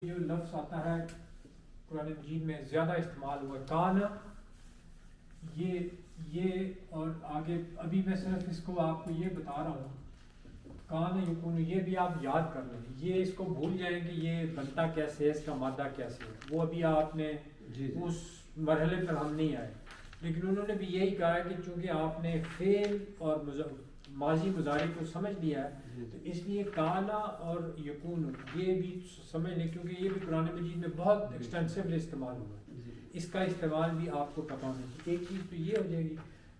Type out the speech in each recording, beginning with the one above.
جو لفظ آتا ہے قرآن مجید میں زیادہ استعمال ہوا کانا، یہ اور آگے ابھی میں صرف اس کو آپ کو یہ بتا رہا ہوں کانا یکون، یہ بھی آپ یاد کر لیں، یہ اس کو بھول جائیں کہ یہ بنتا کیسے ہے، اس کا مادہ کیسے ہے، وہ ابھی آپ نے اس مرحلے پر ہم نہیں آئے، لیکن انہوں نے بھی یہی کہا ہے کہ چونکہ آپ نے فعل اور ماضی مضارع کو سمجھ لیا ہے تو اس لیے کانا اور یکون یہ بھی سمجھ لیں، کیونکہ یہ بھی قرآن مجید میں بہت ایکسٹینسولی استعمال ہوا ہے، اس کا استعمال بھی آپ کو پتہ ہونا چاہیے۔ ایک چیز تو یہ ہو جائے گی،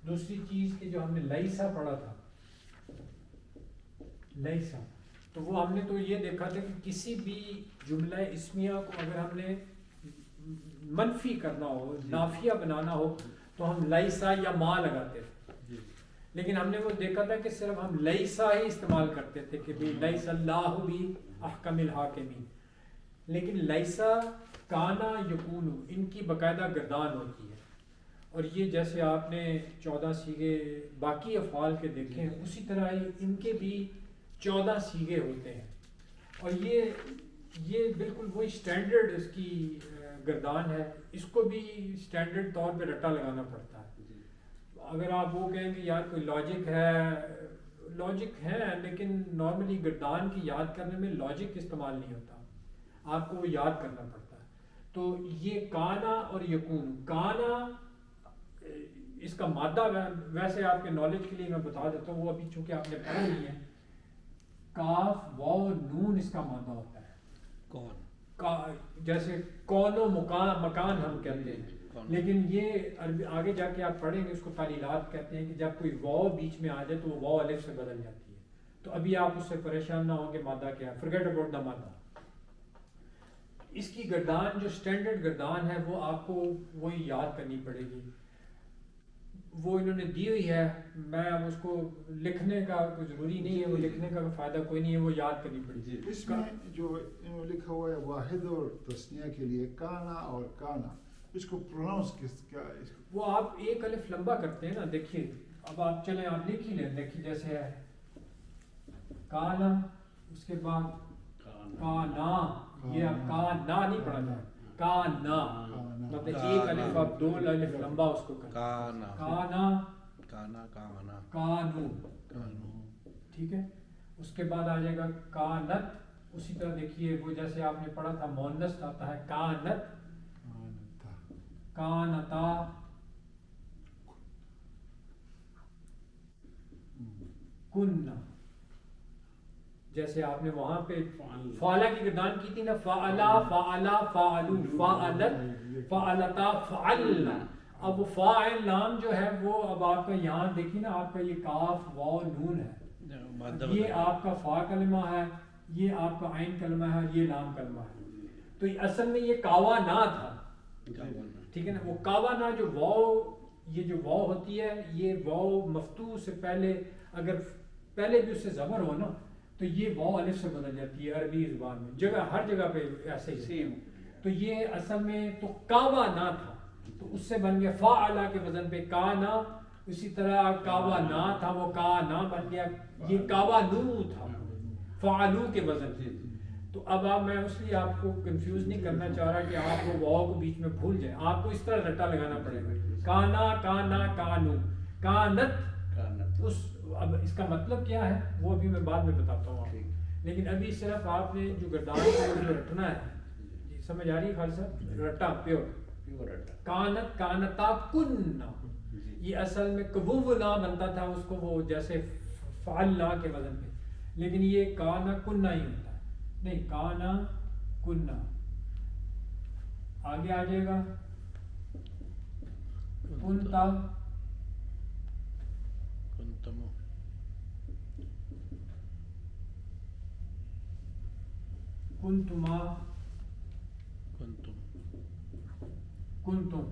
دوسری چیز کہ جو ہم نے لیسا پڑھا تھا، لیسا، تو وہ ہم نے تو یہ دیکھا تھا کہ کسی بھی جملہ اسمیہ کو اگر ہم نے منفی کرنا ہو، نافیہ بنانا ہو تو ہم لیسا یا ما لگاتے تھے، لیکن ہم نے وہ دیکھا تھا کہ صرف ہم لیسا ہی استعمال کرتے تھے کہ لیس اللہ بھی احکم الحاکمین، لیکن لیسا، کانا، یکون ان کی باقاعدہ گردان ہوتی ہے، اور یہ جیسے آپ نے 14 سیغے باقی افعال کے دیکھے ہیں اسی طرح ہی ان کے بھی 14 سیغے ہوتے ہیں، اور یہ بالکل وہی اسٹینڈرڈ اس کی گردان ہے، اس کو بھی اسٹینڈرڈ طور پہ رٹا لگانا پڑتا ہے۔ اگر آپ وہ کہیں کہ یار کوئی لاجک ہے لیکن نارملی گردان کی یاد کرنے میں لاجک استعمال نہیں ہوتا، آپ کو وہ یاد کرنا پڑتا ہے۔ تو یہ کانا اور یکون، کانا اس کا مادہ ویسے آپ کے نالج کے لیے میں بتا دیتا ہوں، وہ ابھی چونکہ آپ نے پڑھا نہیں ہے، کاف واو نون اس کا مادہ ہوتا ہے کون، جیسے کون و مکان ہم کہتے ہیں، لیکن یہ آگے جا کے آپ پڑھیں گے اس کو تعلیلات کہتے ہیں کہ جب کوئی واو بیچ میں آ جائے تو وہ واو الف سے بدل جاتی ہے، تو ابھی آپ اس سے پریشان نہ ہوں کہ مادہ کیا ہے، فرگیٹ اباؤٹ دا مادہ۔ اس کی گردان جو سٹینڈرڈ گردان ہے وہ آپ کو وہی یاد کرنی پڑے گی، وہ انہوں نے دی ہوئی ہے، میں اب اس کو لکھنے کا کوئی ضروری نہیں ہے، وہ لکھنے کا فائدہ کوئی نہیں ہے، وہ یاد کرنی پڑے گی۔ اس میں جو لکھا ہوا ہے واحد اور تثنیہ کے لیے کانا اور کانا، اس کو پروناؤنس کیا ہے؟ وہ آپ ایک الف لمبا کرتے ہیں نا، دیکھیے اب آپ چلیں آپ لکھ ہی لیں، دیکھیے جیسے ہے کانا، اس کے بعد کانا، یہ اب کانا نہیں پڑھا جائے، کانا مطلب ایک الف اب دو الف لمبا اس کو کرتے ہیں، کانا کانو، ٹھیک ہے۔ اس کے بعد آ جائے گا کانت، اسی طرح دیکھیے وہ جیسے آپ نے پڑھا تھا مؤنث آتا ہے کانت، کانتا، کننا، جیسے آپ نے وہاں پہ فعلا کی گردان کی تھی نا، فعلا فعلا فعلو فعلت فعلتا فعلنا، اب وہ فاعل نام جو ہے وہ اب آپ کا یہاں دیکھیے نا، آپ کا یہ کاف واو نون ہے، یہ آپ کا فا کلمہ ہے، یہ آپ کا عین کلمہ ہے، یہ لام کلمہ ہے، تو اصل میں یہ کاوا نا تھا، ٹھیک ہے نا۔ وہ کاوا نا جو واو، یہ جو واو ہوتی ہے، یہ واو مفتوح سے پہلے اگر پہلے بھی اس سے زبر ہو نا تو یہ واو الف سے بدل جاتی ہے عربی زبان میں، جگہ ہر جگہ پہ ایسے ہی، تو یہ اصل میں تو کاوا نا تھا، تو اس سے بن گیا فاعلا کے وزن پہ کانا، اسی طرح کاوا نا تھا وہ کانا بن گیا، یہ کاوا نو تھا فعلو کے وزن پہ۔ تو اب میں اس لیے آپ کو کنفیوز نہیں کرنا چاہ رہا کہ آپ وہ واو کو بیچ میں بھول جائیں، آپ کو اس طرح رٹا لگانا پڑے گا، کانا کانا کانو کانت، اب اس کا مطلب کیا ہے وہ ابھی میں بعد میں بتاتا ہوں آپ کو، لیکن ابھی صرف آپ نے جو گردان کو جو رٹنا ہے، سمجھ آ رہی ہے خالد صاحب؟ رٹا پیور کانت کانتا کننا، یہ اصل میں کبو نا بنتا تھا اس کو وہ جیسے فعلنا کے وزن پہ، لیکن یہ کانا کننا ہی ہوتا ہے، نہیں کانا کننا، آگے آ جائے گا کنتا کنتما کنتم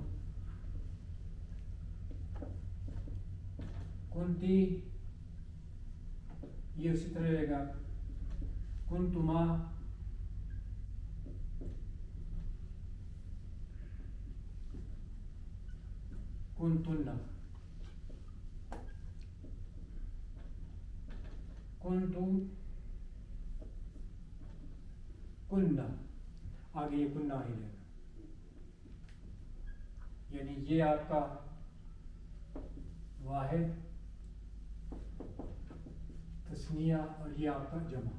کنتی، یہ اسی طرح رہے گا کنتما کنتن کنتم کننا، آگے یہ کننا ہی رہے گا. یعنی یہ آپ کا واحد تثنیہ اور یہ آپ کا جمع.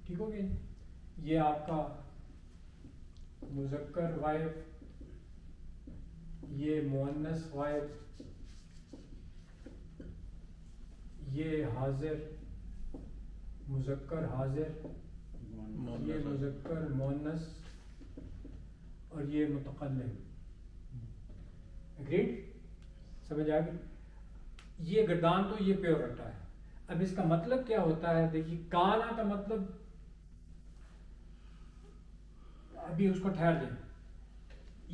ٹھیک ہو گیا. یہ آپ کا مذکر غائب، یہ مؤنث غائب، یہ حاضر مذکر حاضر، یہ مذکر مؤنث اور یہ متکلم. اگریڈ؟ سمجھ آ گئی؟ یہ گردان تو یہ پیور رٹا ہے. اب اس کا مطلب کیا ہوتا ہے؟ دیکھیے کانا کا مطلب، ابھی اس کو ٹھہر جائیں.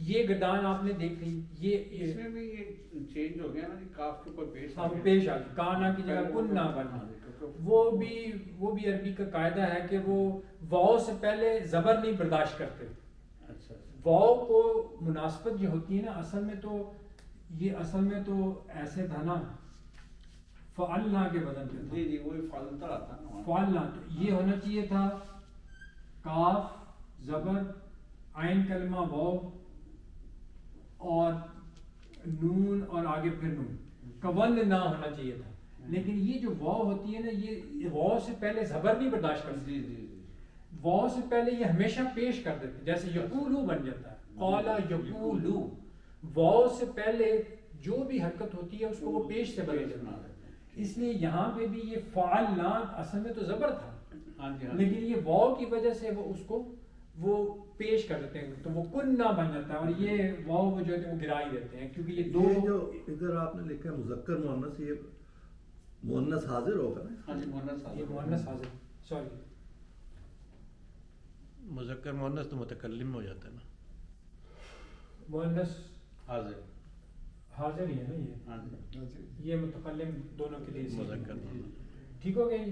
یہ گردان آپ نے دیکھ لی، یہ اس میں بھی یہ چینج ہو گیا نا جی، کاف کے اوپر پیش ہم پیش آ گئی، کانا کی جگہ کننا بنا. وہ بھی عربی کا قاعدہ ہے کہ وہ واؤ سے پہلے زبر نہیں برداشت کرتے. اچھا واؤ کو مناسبت جو ہوتی ہے نا، اصل میں تو ایسے تھا نا، فعلنا کے بدل پہ تھا. جی وہی فالتا آتا نا فعلنا، تو یہ ہونا چاہیے تھا کاف زبر عین کلمہ واؤ اور نون اور آگے پھر نون، کون نہ ہونا چاہیے تھا. لیکن یہ جو واؤ ہوتی ہے نا، یہ واؤ سے پہلے زبر نہیں برداشت کرتی. جی واؤ سے پہلے یہ ہمیشہ پیش کر دیتے، جیسے یقولو بن جاتا ہے، قالا یقولو. واؤ سے پہلے جو بھی حرکت ہوتی ہے اس کو وہ پیش سے بدل دیتا ہے. اس لیے یہاں پہ بھی یہ فعلنا اصل میں تو زبر تھا، لیکن یہ واؤ کی وجہ سے وہ اس کو وہ پیش کر دیتے ہیں، تو وہ کننا بن جاتا ہے. اور یہ واؤ وہ جو ہے وہ گرا ہی دیتے ہیں، کیونکہ یہ دو جو ادھر آپ نے لکھا ہے مذکر مؤنث، یہ مؤنث حاضر ہوگا نا؟ ہاں جی یہ مؤنث حاضر، سوری مذکر مؤنث تو متکلم ہو جاتا ہے نا. مؤنث حاضر حاضر ہی ہے نا یہ. ہاں جی یہ متکلم دونوں کے لیے مذکر ٹھیک ہو گیا.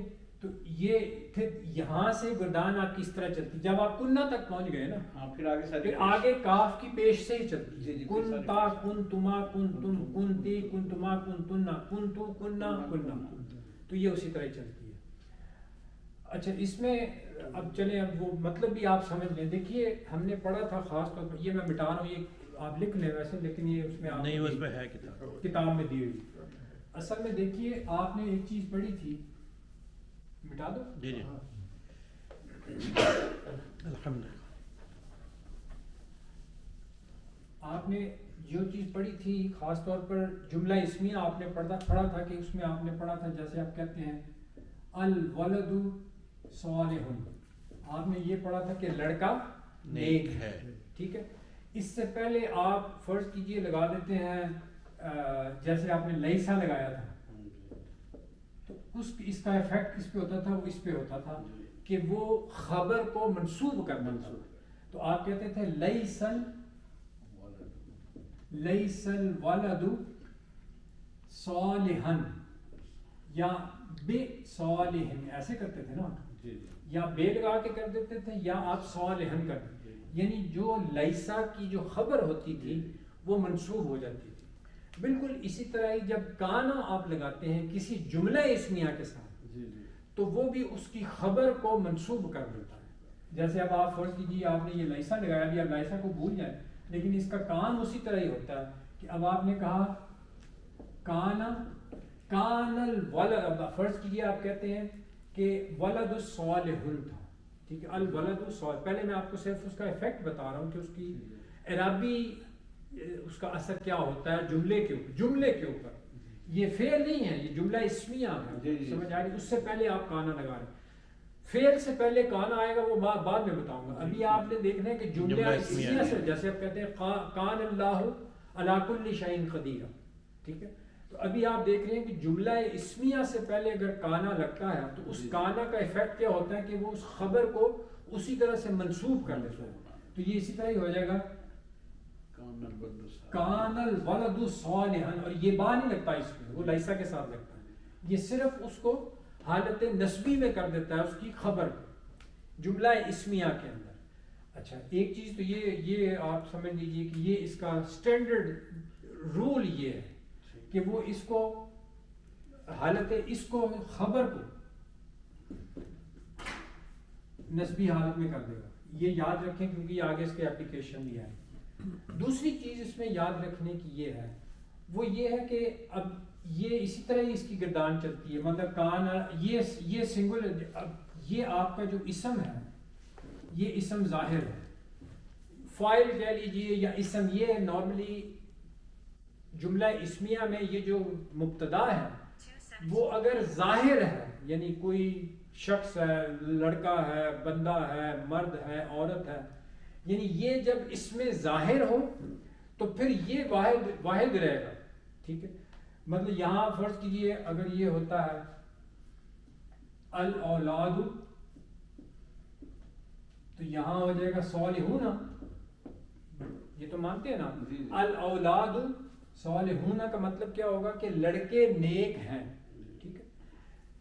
تو یہ پھر یہاں سے گردان آپ کس طرح چلتی؟ جب آپ کننا تک پہنچ گئے نا، ہاں پھر آگے ساری پھر آگے کاف کی پیش سے ہی چلتی ہے. جی، کن تا کن تما کن تم کن تی کن تما کن تنا کن تو کننا کننا، تو یہ اسی طرح چلتی ہے. اچھا اس میں اب چلیں، اب وہ مطلب بھی آپ سمجھ لیں. دیکھیے ہم نے پڑھا تھا خاص طور پر، یہ میں مٹا رہا ہوں، یہ آپ لکھ لیں ویسے، لیکن یہ اس میں آپ نہیں، اس میں ہے کتاب میں دی ہوئی. اصل میں دیکھیے آپ نے ایک چیز پڑھی تھی، مٹا دو. جی الحمدللہ. آپ نے جو چیز پڑھی تھی خاص طور پر جملہ اسمیہ آپ نے پڑھا تھا، کہ اس میں آپ نے پڑھا تھا جیسے آپ کہتے ہیں الولد صالح، آپ نے یہ پڑھا تھا کہ لڑکا نیک ہے. ٹھیک ہے. اس سے پہلے آپ فرض کیجئے لگا دیتے ہیں جیسے آپ نے لیسا لگایا تھا، تو اس کا ایفیکٹ کس پہ ہوتا تھا؟ وہ اس پہ ہوتا تھا کہ وہ خبر کو منسوب کرنا تھا. تو آپ کہتے تھے لیس الولد صالحا یا بے صالح، ایسے کرتے تھے نا، یا بے لگا کے کر دیتے تھے یا آپ صالحا کر دیتے. یعنی جو لیسا کی جو خبر ہوتی تھی وہ منسوب ہو جاتی تھی. بالکل اسی طرح ہی جب کانا آپ لگاتے ہیں کسی جملہ اسمیہ کے ساتھ، تو وہ بھی اس کی خبر کو منسوب کر دیتا ہے. جیسے اب آپ فرض کیجیے آپ نے یہ لیسا لگایا بھی، اب لیسا کو بھول جائیں، لیکن اس کا کام اسی طرح ہی ہوتا ہے کہ اب آپ نے کہا کان الولد، اب فرض کیجیے آپ کہتے ہیں کہ ولد صالح تھا. ٹھیک ہے، الولد صالح. پہلے میں آپ کو صرف اس کا ایفیکٹ بتا رہا ہوں کہ اس کی اعرابی اس کا اثر کیا ہوتا ہے جملے کے اوپر. یہ فعل نہیں ہے، یہ جملہ اسمیہ ہے. سمجھ آ رہی؟ اس سے پہلے آپ کانا لگا رہے ہیں، فعل سے پہلے کانا آئے گا، وہ بعد میں بتاؤں گا. ابھی آپ نے دیکھنا ہے کہ جملہ اسمیہ سے، جیسے آپ کہتے ہیں کان اللہ علی کل شیء قدیر. ٹھیک ہے. تو ابھی آپ دیکھ رہے ہیں کہ جملہ اسمیہ سے پہلے اگر کانا لگتا ہے تو اس کانا کا ایفیکٹ کیا ہوتا ہے کہ وہ اس خبر کو اسی طرح سے منسوب کر دیتا ہے. تو یہ اسی طرح ہی ہو جائے گا کان الولد صالحا، اور یہ با نہیں لگتا اس میں، وہ لیسا کے ساتھ لگتا ہے. یہ صرف اس کو حالت نسبی میں کر دیتا ہے اس کی خبر کو جملہ اسمیہ کے اندر. اچھا ایک چیز تو یہ آپ سمجھ لیجئے کہ یہ اس کا سٹینڈرڈ رول یہ ہے کہ وہ اس کو حالت اس کو خبر کو نسبی حالت میں کر دے گا. یہ یاد رکھیں کیونکہ یہ آگے اس کے اپلیکیشن بھی ہے. دوسری چیز اس میں یاد رکھنے کی یہ ہے، وہ یہ ہے کہ اب یہ اسی طرح ہی اس کی گردان چلتی ہے، مطلب کان یہ سنگل، اب یہ آپ کا جو اسم ہے یہ اسم ظاہر ہے، فاعل کہہ لیجئے یا اسم، یہ نارملی جملہ اسمیہ میں یہ جو مبتدا ہے وہ اگر ظاہر ہے، یعنی کوئی شخص ہے، لڑکا ہے، بندہ ہے، مرد ہے، عورت ہے، یعنی یہ جب اس میں ظاہر ہو تو پھر یہ واحد رہے گا. ٹھیک ہے، مطلب یہاں فرض کیجئے اگر یہ ہوتا ہے الاولاد، تو یہاں ہو جائے گا صالحون، یہ تو مانتے ہیں نا. الاولاد صالحون کا مطلب کیا ہوگا کہ لڑکے نیک ہیں. ٹھیک ہے،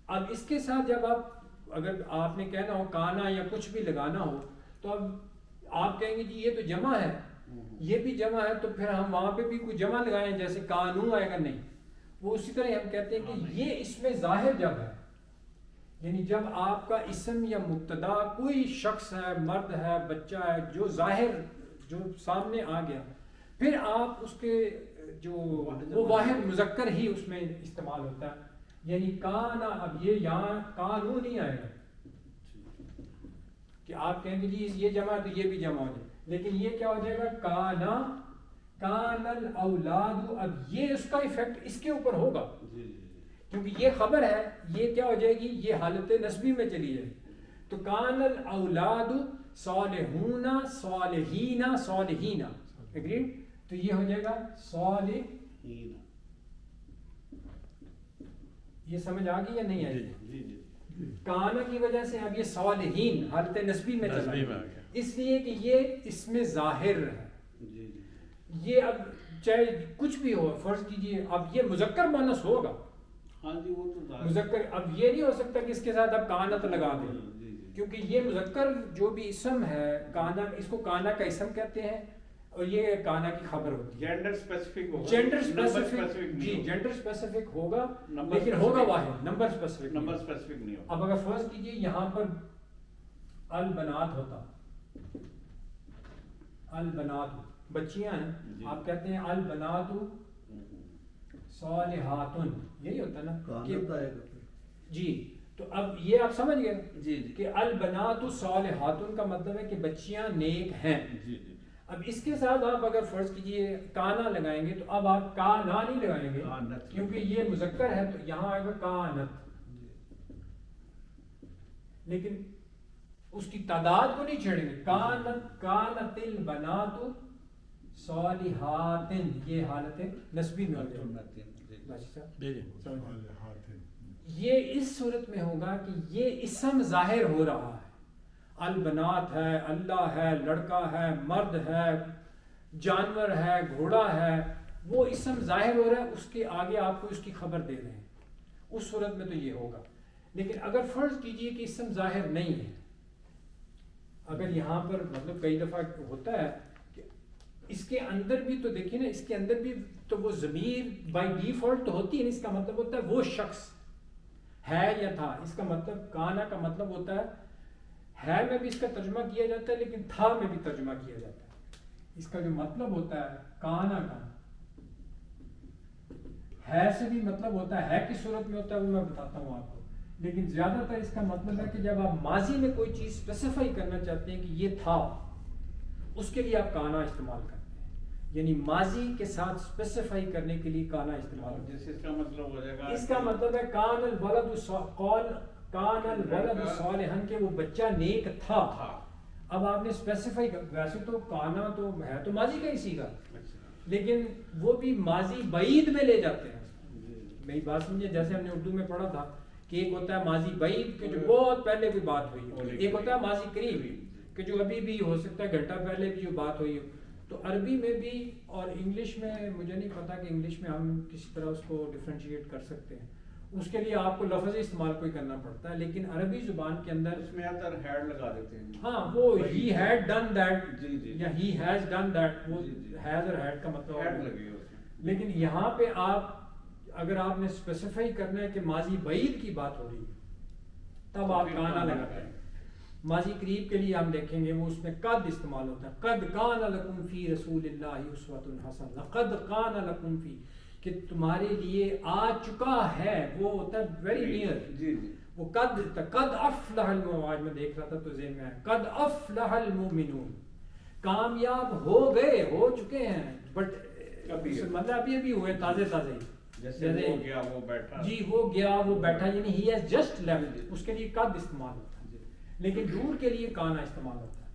اب اس کے ساتھ جب اگر آپ نے کہنا ہو کانا یا کچھ بھی لگانا ہو تو اب آپ کہیں گے جی یہ تو جمع ہے، یہ بھی جمع ہے، تو پھر ہم وہاں پہ بھی کوئی جمع لگائیں جیسے کانو آئے گا، نہیں. وہ اسی طرح ہم کہتے ہیں کہ یہ اس میں ظاہر جب ہے، یعنی جب آپ کا اسم یا مبتدا کوئی شخص ہے، مرد ہے، بچہ ہے، جو ظاہر جو سامنے آ گیا، پھر آپ اس کے جو وہ واحد مذکر ہی اس میں استعمال ہوتا ہے. یعنی کانا، اب یہ یہاں کانو نہیں آئے گا کہ آپ کہیں گے جی یہ جمع ہے تو یہ بھی جمع ہو جائے، لیکن یہ کیا ہو جائے گا کانا، کان الاولاد. اب یہ اس کا ایفیکٹ اس کے اوپر ہوگا کیونکہ یہ خبر ہے، یہ کیا ہو جائے گی، یہ حالت نسبی میں چلی جائے. تو کان الاولاد صالحون صالحین صالحین، اگریڈ؟ تو یہ ہو جائے گا صالحین. یہ سمجھ آ گئی یا نہیں آئی؟ کانا کی وجہ سے اب یہ صالحین حالت نسبی میں چلا گیا، اس لیے کہ یہ اس میں ظاہر ہے. یہ اب چاہے کچھ بھی ہو، فرض کیجئے اب یہ مذکر مؤنث ہوگا، مذکر، اب یہ نہیں ہو سکتا کہ اس کے ساتھ اب کانت لگا دیں، کیونکہ یہ مذکر جو بھی اسم ہے کانا، اس کو کانا کا اسم کہتے ہیں اور یہ کانا کی خبر ہوتی ہے. جینڈر اسپیسیفک ہوگا، جینڈر اسپیسیفک، جی جینڈر اسپیسیفک ہوگا، لیکن ہوگا واحد، نمبر اسپیسیفک نہیں ہوگا. اب اگر فرض کیجئے یہاں پر البنات ہوتا، البنات بچیاں ہیں، آپ کہتے ہیں البنات صالحاتن، یہی ہوتا نا جی. تو اب یہ آپ سمجھ گئے کہ البنات صالحاتن کا مطلب ہے کہ بچیاں نیک ہیں. اب اس کے ساتھ آپ اگر فرض کیجئے کانا لگائیں گے تو اب آپ کانا نہیں لگائیں گے کیونکہ یہ مذکر ہے، تو یہاں آئے گا کانت، لیکن اس کی تعداد کو نہیں چھیڑیں گے. کانت البنات صالحات، یہ حالت نسبی میں ہوتی ہے. یہ اس صورت میں ہوگا کہ یہ اسم ظاہر ہو رہا ہے، البنات ہے، اللہ ہے، لڑکا ہے، مرد ہے، جانور ہے، گھوڑا ہے، وہ اسم ظاہر ہو رہا ہے، اس کے آگے آپ کو اس کی خبر دے رہے ہیں، اس صورت میں تو یہ ہوگا. لیکن اگر فرض کیجئے کہ اسم ظاہر نہیں ہے، اگر یہاں پر مطلب کئی دفعہ ہوتا ہے کہ اس کے اندر بھی تو دیکھیں نا، اس کے اندر بھی تو وہ ضمیر بائی ڈیفالٹ تو ہوتی ہے، اس کا مطلب ہوتا ہے وہ شخص ہے یا تھا. اس کا مطلب کانا کا مطلب ہوتا ہے میں بھی اس کا ترجمہ کیا جاتا ہے، لیکن تھا میں بھی ترجمہ کیا جاتا ہے. اس کا جو مطلب ہوتا ہے کانا کا، ہے سے بھی مطلب ہوتا ہے کس صورت میں ہوتا ہے وہ میں بتاتا ہوں آپ کو، لیکن زیادہ تر اس کا مطلب ہے کہ جب آپ ماضی میں کوئی چیز اسپیسیفائی کرنا چاہتے ہیں کہ یہ تھا، اس کے لیے آپ کانا استعمال کرتے ہیں، یعنی ماضی کے ساتھ اسپیسیفائی کرنے کے لیے کانا استعمال کرتے ہیں. اس کا مطلب ہو جائے گا، اس کا مطلب ہے کان الولد صالحا، کہ وہ بچہ نیک تھا. اب آپ نے اسپیسیفائی، ویسے تو کانا تو ہے تو ماضی کا ہی سیگا، لیکن وہ بھی ماضی بعید میں لے جاتے ہیں. میری بات سمجھے، جیسے ہم نے اردو میں پڑھا تھا کہ ایک ہوتا ہے ماضی بعید کہ جو بہت پہلے کوئی بات ہوئی، ایک ہوتا ہے ماضی قریب کہ جو ابھی بھی ہو سکتا ہے گھنٹہ پہلے بھی جو بات ہوئی ہو. تو عربی میں بھی اور انگلش میں مجھے نہیں پتا کہ انگلش میں ہم کسی طرح اس کو ڈیفرینشیٹ کر سکتے ہیں، اس کے لیے آپ کو لفظ استعمال کوئی کرنا پڑتا ہے، لیکن عربی زبان کے اندر اس میں اندر ہیڈ لگا دیتے ہیں. ہاں، وہ ہی ہیڈ ڈن دیٹ یا ہی ہیز ڈن دیٹ، وہ ہیز اور ہیڈ کا مطلب ہیڈ لگے گا اس میں. لیکن یہاں پہ آپ اگر آپ نے اسپیسیفائی کرنا ہے کہ ماضی بعید کی بات ہو رہی ہے تب آپ کانا لگاتے ہیں. ماضی قریب کے لیے ہم دیکھیں گے وہ اس میں قد استعمال ہوتا ہے. قد کان لکم فی رسول اللہ اسوۃ حسنہ. لقد کان لکم فی کہ تمہارے لیے آ چکا ہے, وہ ہوتا ہے ویری نیئر. جی جی وہ قد افلح المؤمنون میں دیکھ رہا تھا تو ذہن میں آیا قد افلح المؤمنون, کامیاب ہو گئے, ہو چکے ہیں, بٹ مطلب ابھی ہوئے تازے ہی. جیسے وہ گیا وہ بیٹھا. جی وہ گیا وہ بیٹھا, یعنی ہی ہیز جسٹ لیفٹ, اس کے لیے قد استعمال ہوتا ہے, لیکن دور کے لیے کانا استعمال ہوتا ہے.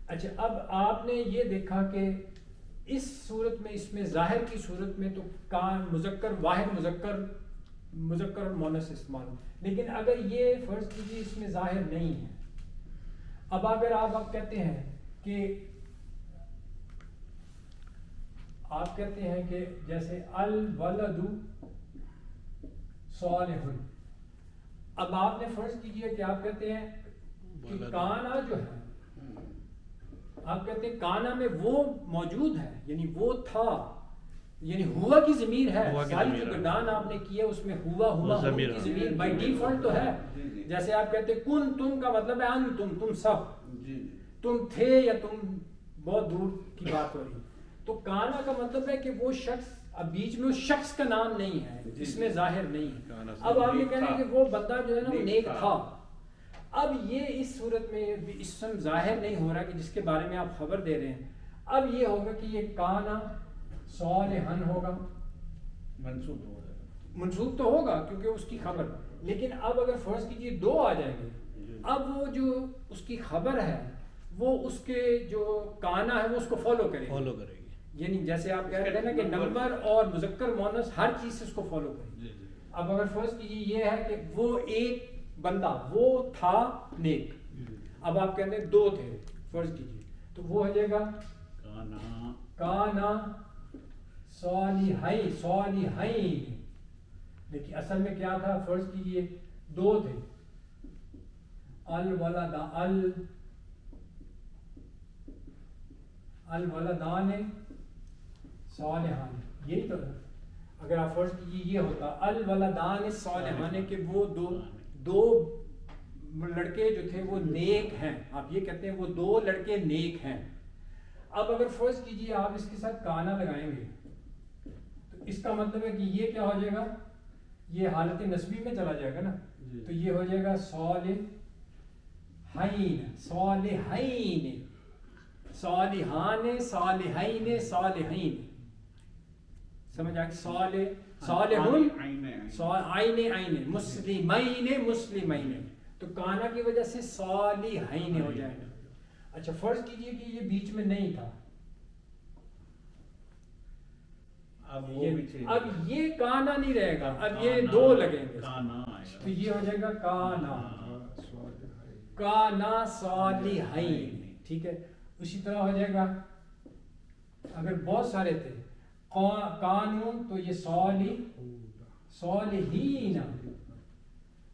اچھا اب آپ نے یہ دیکھا کہ اس صورت میں, اس میں ظاہر کی صورت میں تو کان مذکر واحد مذکر اور مؤنث استعمال ہوتا ہے, لیکن اگر یہ فرض کیجیے اس میں ظاہر نہیں ہے. اب اگر آپ کہتے ہیں کہ آپ کہتے ہیں کہ جیسے الولد صالح, اب آپ نے فرض کیجئے کہ آپ کہتے ہیں کہ کانا جو ہے, آپ کہتے ہیں کانا میں وہ موجود ہے, یعنی وہ تھا, یعنی ہوا کی ضمیر ہے, ساری جو گردان آپ نے کی ہے اس میں ہوا کی ضمیر بائی ڈیفالٹ تو ہے. جیسے آپ کہتے ہیں کن, تم کا مطلب ہے انتم, تم سب, تم تھے یا تم بہت دور کی بات ہو رہی. تو کانا کا مطلب ہے کہ وہ شخص, اب بیچ میں اس شخص کا نام نہیں ہے, اس میں ظاہر نہیں ہے. اب آپ یہ کہہ رہے ہیں کہ وہ بندہ جو ہے نا وہ نیک تھا. اب یہ اس صورت میں اسم ظاہر نہیں ہو رہا کہ جس کے بارے میں آپ خبر دے رہے ہیں. اب یہ ہوگا کہ یہ کانا صالحن ہوگا, منصوب تو ہوگا کیونکہ اس کی خبر. لیکن اب اگر فرض کیجیے دو آ جائیں گے, اب وہ جو اس کی خبر ہے وہ اس کے جو کانا ہے وہ اس کو فالو کرے گی. یعنی جیسے آپ کہہ رہے ہیں نا کہ نمبر اور مذکر مؤنث ہر چیز سے اس کو فالو کرے گی. اب اگر فرض کیجیے یہ ہے کہ وہ ایک بندہ وہ تھا نیک, اب آپ کہتے ہیں دو تھے فرض کیجیے, تو وہ ہو جائے گا کانا صالحین. لیکن اصل میں کیا تھا, فرض کیجیے دو تھے, الولدان صالحان, یہی تو ہے. اگر آپ فرض کیجیے یہ ہوتا الولدان صالحان کہ وہ دو لڑکے جو تھے وہ نیک ہیں, آپ یہ کہتے ہیں وہ دو لڑکے نیک ہیں. اب اگر فرض کیجیے آپ اس کے ساتھ کانا لگائیں گے تو اس کا مطلب ہے کہ یہ کیا ہو جائے گا, یہ حالت نسبی میں چلا جائے گا نا, تو یہ ہو جائے گا صالحین, صالحان صالحین, سمجھ آئے, صالحون عین, مسلمین, تو کانا کی وجہ سے صالحین ہو جائے گا. اچھا فرض کیجئے کہ یہ بیچ میں نہیں تھا, اب یہ کانا نہیں رہے گا, اب یہ دو لگیں گے, تو یہ ہو جائے گا کانا صالحین. ٹھیک ہے, اسی طرح ہو جائے گا اگر بہت سارے تھے کانو تو یہ صالحین.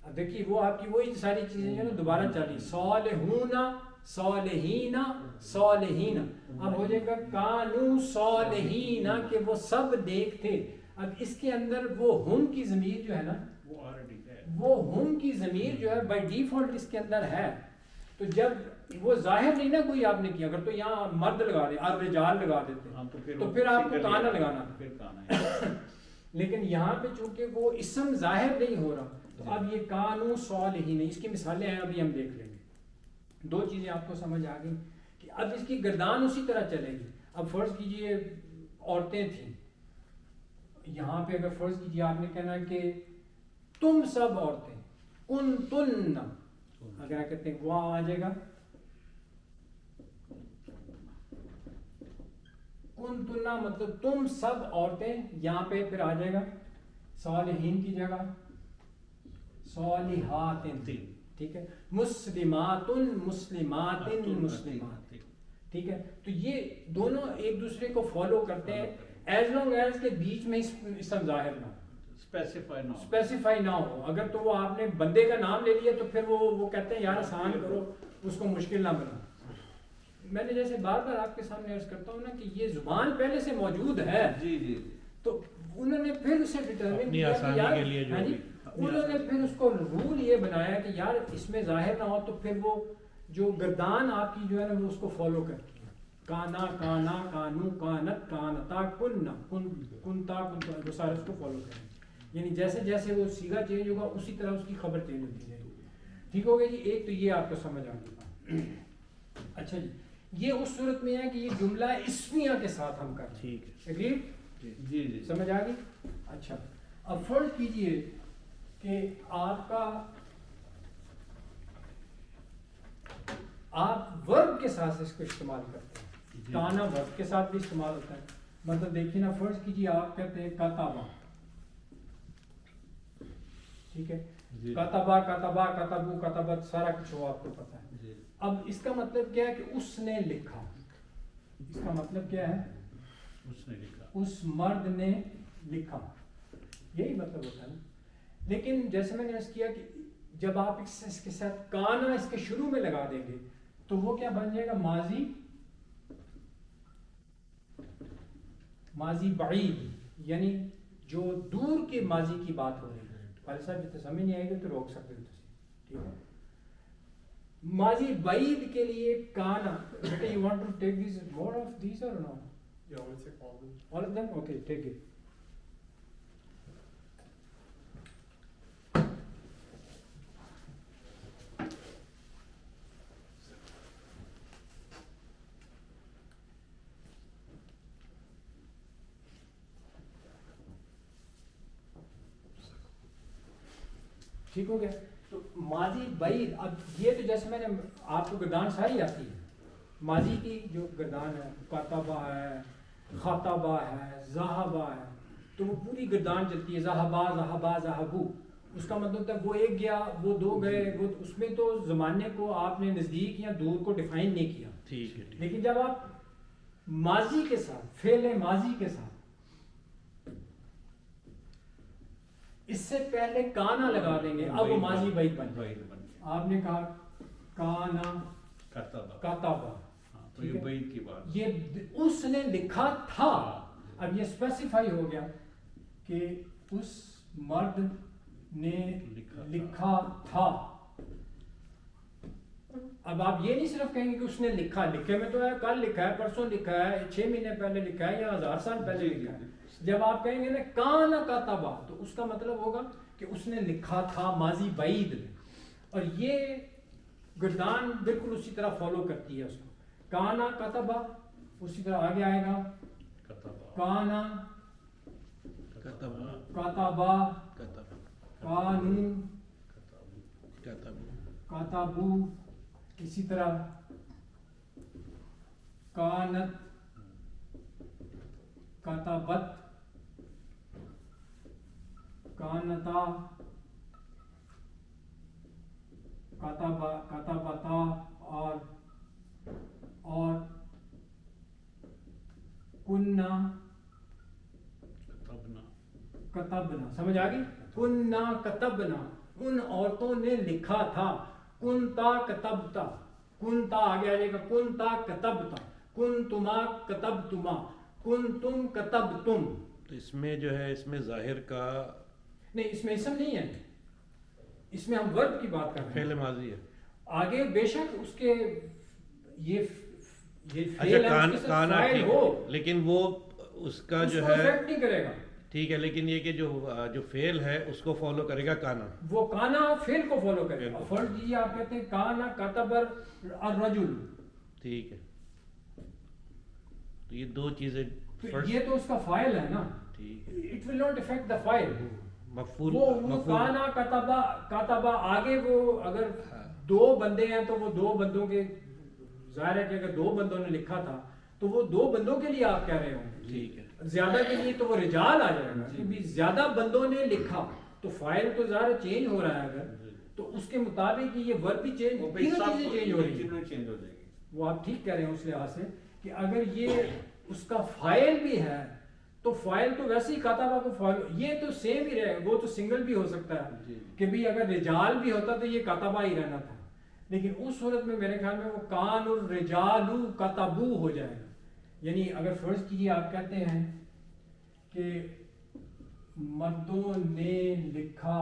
اب دیکھیے وہ آپ کی وہی ساری چیزیں جو نا دوبارہ چلی, صالحین. اب ہو جائے گا کانو صالحین کہ وہ سب نیک تھے. اب اس کے اندر وہ ہم کی ضمیر جو ہے نا, وہ ہم کی ضمیر جو ہے بائی ڈیفالٹ اس کے اندر ہے. تو جب وہ ظاہر نہیں نا کوئی آپ نے کیا, اگر تو یہاں مرد لگا دے, الرجال لگا دیتے تو پھر آپ کو کانا لگانا. لیکن یہاں پہ چونکہ وہ اسم ظاہر نہیں ہو رہا, تو اب یہ کانو صالحین, اس کی مثالیں ہیں ابھی ہم دیکھ لیں گے. دو چیزیں آپ کو سمجھ آ گئی کہ اب اس کی گردان اسی طرح چلے گی. اب فرض کیجئے عورتیں تھیں, یہاں پہ اگر فرض کیجئے آپ نے کہنا کہ تم سب عورتیں, کنتن, اگر آپ کہتے ہیں وہاں آ جائے گا کنتن مطلب تم سب عورتیں, یہاں پہ پھر آ جائے گا صالحین کی جگہ صالحات. ٹھیک ہے, مسلمات. ٹھیک ہے, تو یہ دونوں ایک دوسرے کو فالو کرتے ہیں ایز لانگ ایز کے بیچ میں اسم ظاہر نہ ہو, اسپیسیفائی نہ ہو. اگر تو وہ آپ نے بندے کا نام لے لیا تو پھر وہ کہتے ہیں یار آسان کرو, اس کو مشکل نہ بنا. میں نے جیسے بار بار آپ کے سامنے عرض کرتا ہوں نا کہ یہ زبان پہلے سے موجود ہے, تو انہوں نے پھر اسے ڈٹرمن کیا کہ یار انہوں نے پھر اس کو رول یہ بنایا کہ یار اس میں ظاہر نہ ہو, تو پھر وہ جو گردان آپ کی جو ہے نا وہ اس کو فالو کرتی ہے. کانا کانا کانو کانت کانتا کننا کنتا کنتا وہ سارے اس کو فالو کریں گے. یعنی جیسے جیسے وہ سیگا چینج ہوگا اسی طرح اس کی خبر چینج ہوتی جائے گی. ٹھیک ہو گیا جی. ایک تو یہ آپ کو سمجھ آ گئی. اچھا جی یہ اس صورت میں ہے کہ یہ جملہ اسمیہ کے ساتھ ہم کر رہے ہیں. ٹھیک ہے. اگریڈ؟ جی جی سمجھ آ گئی. اچھا اب فرض کیجئے کہ آپ ورب کے ساتھ اس کو استعمال کرتے ہیں. کانا ورب کے ساتھ بھی استعمال ہوتا ہے. مطلب دیکھیے نا فرض کیجئے آپ کہتے ہیں کتابہ. ٹھیک ہے. کتابہ کتابہ کتبو کتبت سارا کچھ وہ آپ کو پتا ہے. اب اس کا مطلب کیا ہے کہ اس نے لکھا. اس کا مطلب کیا ہے؟ اس نے لکھا. اس مرد نے لکھا. یہی مطلب ہوتا ہے نا. لیکن جیسے میں نے عرض کیا کہ جب آپ اس کے ساتھ کانا اس کے شروع میں لگا دیں گے تو وہ کیا بن جائے گا؟ ماضی ماضی بعید, یعنی جو دور کے ماضی کی بات ہو رہی ہے. والد صاحب جب سمجھ نہیں آئے گی تو روک سکتے ہو تسی. ٹھیک ہے. ماضی بعید کے لیے کانا. بیٹا you want to take these more of these or no? Yeah, I want to take all of them. All of them? Okay, take it. ٹھیک ہو گیا. تو ماضی بعید, اب یہ تو جیسے میں نے آپ کو گردان ساری آتی ہے. ماضی کی جو گردان ہے کاتبہ ہے, خاطبہ ہے, ذہبہ ہے, تو وہ پوری گردان چلتی ہے. ذہبا ذہبا ذہبو, اس کا مطلب ہوتا ہے وہ ایک گیا وہ دو گئے. وہ اس میں تو زمانے کو آپ نے نزدیک یا دور کو ڈیفائن نہیں کیا. ٹھیک ہے. لیکن جب آپ ماضی کے ساتھ فعل ماضی کے ساتھ اس سے پہلے کانا لگا دیں گے, اب وہ ماضی بعید بن جائے. آپ نے کہا کانا کاتبہ, تو یہ بعید کی بات. یہ اس نے لکھا تھا. اب یہ اسپیسیفائی ہو گیا کہ اس مرد نے لکھا تھا. اب آپ یہ نہیں صرف کہیں گے کہ اس نے لکھا. لکھے میں تو ہے کل لکھا ہے, پرسوں لکھا ہے, 6 مہینے پہلے لکھا ہے, یا 1000 سال پہلے لکھا ہے. جب آپ کہیں گے نا کانا کاتبہ, تو اس کا مطلب ہوگا کہ اس نے لکھا تھا ماضی بعید میں. اور یہ گردان بالکل اسی طرح فالو کرتی ہے اس کو. کانا کاتبہ, اسی طرح آگے آئے گا کانا کتبہ کاتبہ کتب کانو کتب کاتبو, اسی طرح کانت کاتبت کانتا کاتبہ کاتبتا اور کننا کتبنا. سمجھ آ گئی؟ کننا کتبنا, ان عورتوں نے لکھا تھا. کنتا کتبتا, کنتا آگے آ جائے گا کنتا کتبتا, کنتما کتبتما, کنتم کتبتم. تو اس میں جو ہے اس میں ظاہر کا نہیں, اس میں اسم نہیں ہے, اس میں ہم ورب کی بات کر رہے ہیں. فعل ماضی ہے. آگے بے شک اس کے یہ اچھا کانا ٹھیک ہے, لیکن وہ اس کا جو ہے افیکٹ نہیں کرے گا. ٹھیک ہے, لیکن یہ کہ جو فعل ہے اس کو فالو کرے گا کانا. وہ کانا فعل کو فالو کرے گا. فرض کیجیے آپ کہتے ہیں کانا کتب الرجل. ٹھیک ہے, تو یہ دو چیزیں. یہ تو اس کا فاعل ہے نا. ٹھیک ہے, اٹ ول ناٹ افیکٹ دا فاعل. مفعول وہ کانا کتبہ کاتبہ, آگے وہ اگر 2 بندے ہیں تو وہ 2 بندوں کے, ظاہر ہے کہ اگر 2 بندوں نے لکھا تھا تو وہ 2 بندوں کے لیے آپ کہہ رہے ہوں. ٹھیک ہے, زیادہ کے لیے تو وہ رجال آ جائے گا, کیونکہ زیادہ بندوں نے لکھا تو فاعل تو ظاہر چینج ہو رہا ہے. اگر تو اس کے مطابق یہ ورب بھی چینج, تینوں چیزیں چینج ہو رہی ہیں. وہ آپ ٹھیک کہہ رہے ہیں اس لحاظ سے کہ اگر یہ اس کا فاعل بھی ہے تو فاعل تو ویسے ہی کاتبہ کو فاعل, یہ تو سیم ہی رہے. وہ تو سنگل بھی ہو سکتا ہے کہ بھی اگر رجال بھی ہوتا تو یہ کاتبہ ہی رہنا تھا. لیکن اس صورت میں میرے خیال میں وہ کان الرجال کتبو ہو جائے گا. یعنی اگر فرض کیجیے آپ کہتے ہیں کہ مردوں نے لکھا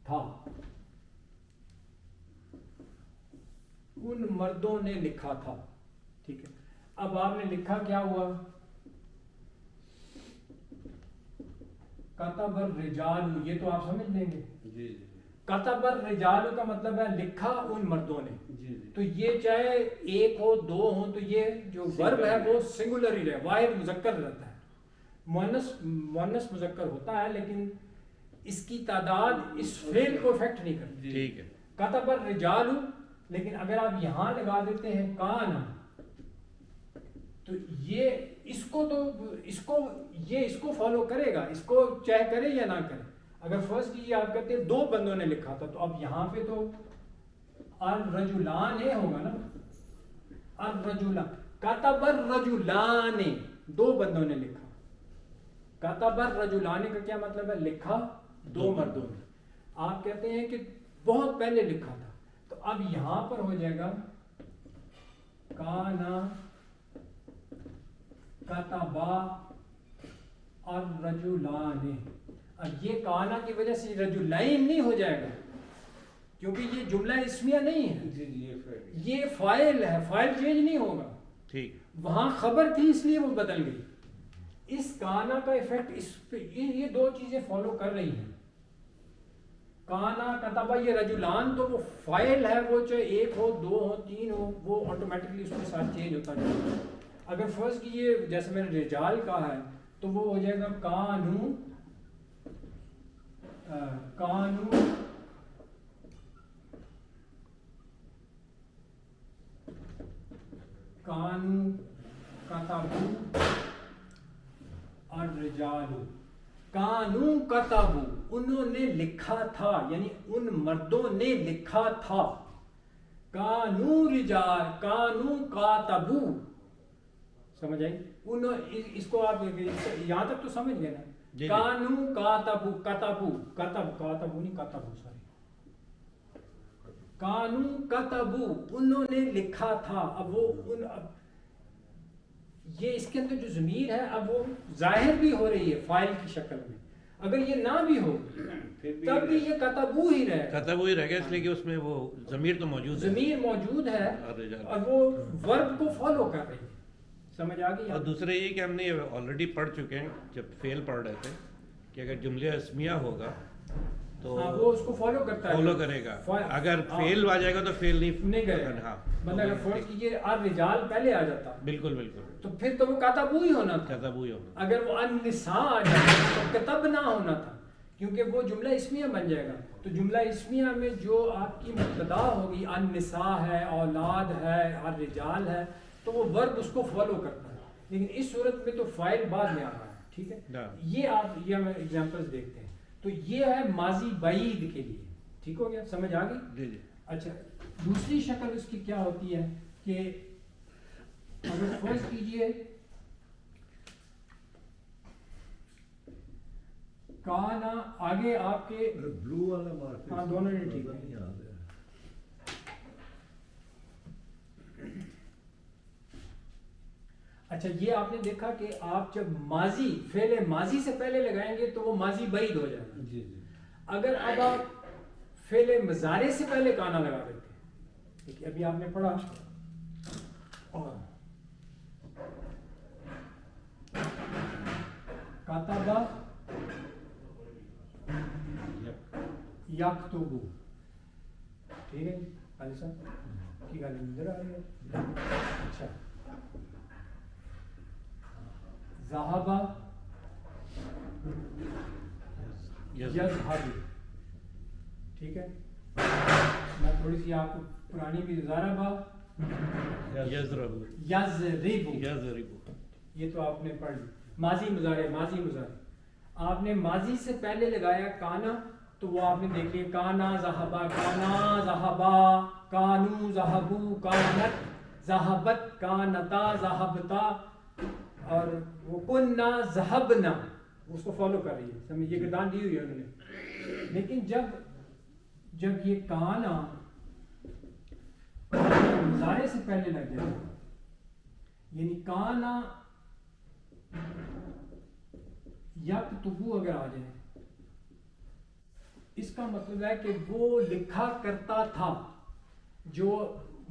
تھا, ان مردوں نے لکھا تھا. ٹھیک ہے, اب آپ نے لکھا کیا ہوا؟ کتب الرجال, یہ تو آپ سمجھ لیں گے. جی جی کتب الرجال کا مطلب ہے لکھا ان مردوں نے. جی جی تو یہ چاہے ایک ہو دو ہو تو یہ جو ورب ہے وہ سنگولر ہی رہے, واحد مذکر رہتا ہے. مؤنث مذکر ہوتا ہے لیکن اس کی تعداد اس فعل کو افیکٹ نہیں کرتی. ٹھیک ہے. کتب الرجال, لیکن اگر آپ یہاں لگا دیتے ہیں کانا, تو یہ اس کو فالو کرے گا, اس کو چاہے کرے یا نہ کرے. اگر فرض کیجیے آپ کہتے ہیں دو بندوں نے لکھا تھا, تو اب یہاں پہ تو الرجلان ہوگا نا. الرجلان, کتب الرجلان, دو بندوں نے لکھا. کتب الرجلان کا کیا مطلب ہے؟ لکھا دو مردوں نے. آپ کہتے ہیں کہ بہت پہلے لکھا تھا, تو اب یہاں پر ہو جائے گا کانا کتبا الرجلان. اب یہ کانا کی وجہ سے رجلین نہیں ہو جائے گا, کیونکہ یہ جملہ اسمیہ نہیں ہے, جی جی یہ فعل یہ فاعل ہے, فاعل چینج نہیں ہوگا. ٹھیک. وہاں خبر تھی اس لیے وہ بدل گئی. اس کانا کا ایفیکٹ اس پہ, یہ دو چیزیں فالو کر رہی ہیں. کانا کتبا, یہ رجلان تو وہ فاعل ہے, وہ چاہے ایک ہو دو ہو تین ہو, وہ آٹومیٹکلی اس کے ساتھ چینج ہوتا جائے گا. اگر فرض کیجیے جیسے میں نے رجال کہا ہے تو وہ ہو جائے گا کانو کانو کانو کتبو الرجال. کانو کتبو, انہوں نے لکھا تھا, یعنی ان مردوں نے لکھا تھا. کانو رجال, کانو کاتبو. سمجھ آئی؟ اس کو آپ یہاں تک تو سمجھ گئے نا. جی. کانو کاتبو, کتبو, کاتبو نہیں کاتبو, سوری, کانو کتبو, انہوں نے لکھا تھا. اب وہ یہ اس کے اندر جو ضمیر ہے اب وہ ظاہر بھی ہو رہی ہے فاعل کی شکل میں. اگر یہ نہ بھی ہو تب بھی یہ کتبو ہی رہے. کتب وہی رہ گیا اس لیے کہ اس میں وہ ضمیر تو موجود ہے. ضمیر موجود ہے اور وہ ورب کو فالو کر رہی ہے. سمجھ آ گئی؟ اور دوسرے یہ کہ ہم نے آلریڈی پڑھ چکے ہیں جب فعل پڑھ رہے تھے کہ اگر جملہ اسمیہ ہوگا تو وہ اس کو فالو کرتا ہے, فالو کرے گا. اگر فعل آ جائے گا تو فعل نہیں کرے گا. ہاں مطلب اگر فرض کیجیے الرجال پہلے آ جاتا بالکل بالکل تو پھر تو وہ کاتبو ہی ہونا تھا. کتب وہی ہوگا. اگر وہ النساء آ جاتا تو کتب نہ ہونا تھا, کیونکہ وہ جملہ اسمیہ بن جائے گا. تو جملہ اسمیہ میں جو آپ کی مبتدا ہوگی النساء ہے, اولاد ہے, الرجال ہے, تو وہ ورب اس کو فالو کرتا ہے. لیکن اس صورت میں تو فاعل بعد میں آ رہا ہے. ٹھیک ہے, یہ آپ یہ ہم ایگزامپلس دیکھتے ہیں. تو یہ ہے ماضی بعید کے لیے. ٹھیک ہو گیا, سمجھ آ گئی؟ جی جی. اچھا, دوسری شکل اس کی کیا ہوتی ہے کہ اگر فرض کیجئے کانا آگے آپ کے بلو والا مارک, ہاں دونوں نے ٹھیک ہے. نہیں یاد ہے. اچھا, یہ آپ نے دیکھا کہ آپ جب ماضی فعل ماضی سے پہلے لگائیں گے تو وہ ماضی بعید ہو جائے گا. جی جی اگر اب آپ فعل مضارع سے پہلے کانا لگا دیتے ہیں, دیکھیے ابھی آپ نے پڑھا کاتبہ یکتبو. ٹھیک ہے علی صاحب کی گل نظر آ رہی ہے. اچھا, ذہبہ یذہب. ٹھیک ہے, میں تھوڑی سی آپ کو پرانی بھی ضربہ یضرب یضرب, یضرب, یہ تو آپ نے پڑھ لی. ماضی مضارع, ماضی مضارع آپ نے ماضی سے پہلے لگایا کانا تو وہ آپ نے دیکھ لیا کانا ذہبا, کانا ذہبا, کانو ذہبو, کانت ذہبت, کانتا ذہبتا, اور وہ کننا ذہبنا, اس کو فالو کر رہی ہے. سمجھ, یہ گردان دی ہوئی ہے انہوں نے. لیکن جب یہ کانا مضارع سے پہلے لگ جائے, یعنی کانا یکتبو اگر آ جائے, اس کا مطلب ہے کہ وہ لکھا کرتا تھا. جو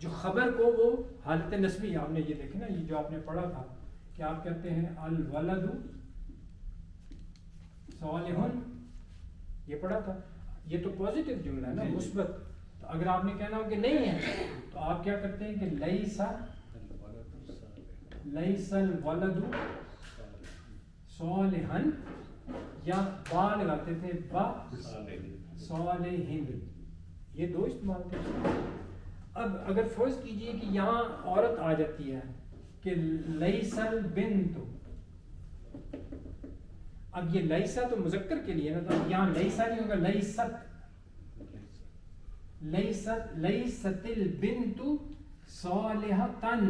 جو خبر کو وہ حالت نسبی، آپ نے یہ دیکھا نا، یہ جو آپ نے پڑھا تھا کہ آپ کہتے ہیں الولد صالح، یہ پڑھا تھا، یہ تو پازیٹیو جملہ ہے نا، مثبت. تو اگر آپ نے کہنا ہو کہ نہیں ہے تو آپ کیا کرتے ہیں کہ لیس الولد صالحا، یا با لگاتے تھے با صالحین، یہ دو استعمال تھے. اب اگر فرض کیجئے کہ یہاں عورت آ جاتی ہے کہ لیس البنت، اب یہ لیسا تو مذکر کے لیے نا، تو یہاں لیسا نہیں ہوگا، لیست البنت صالحتن،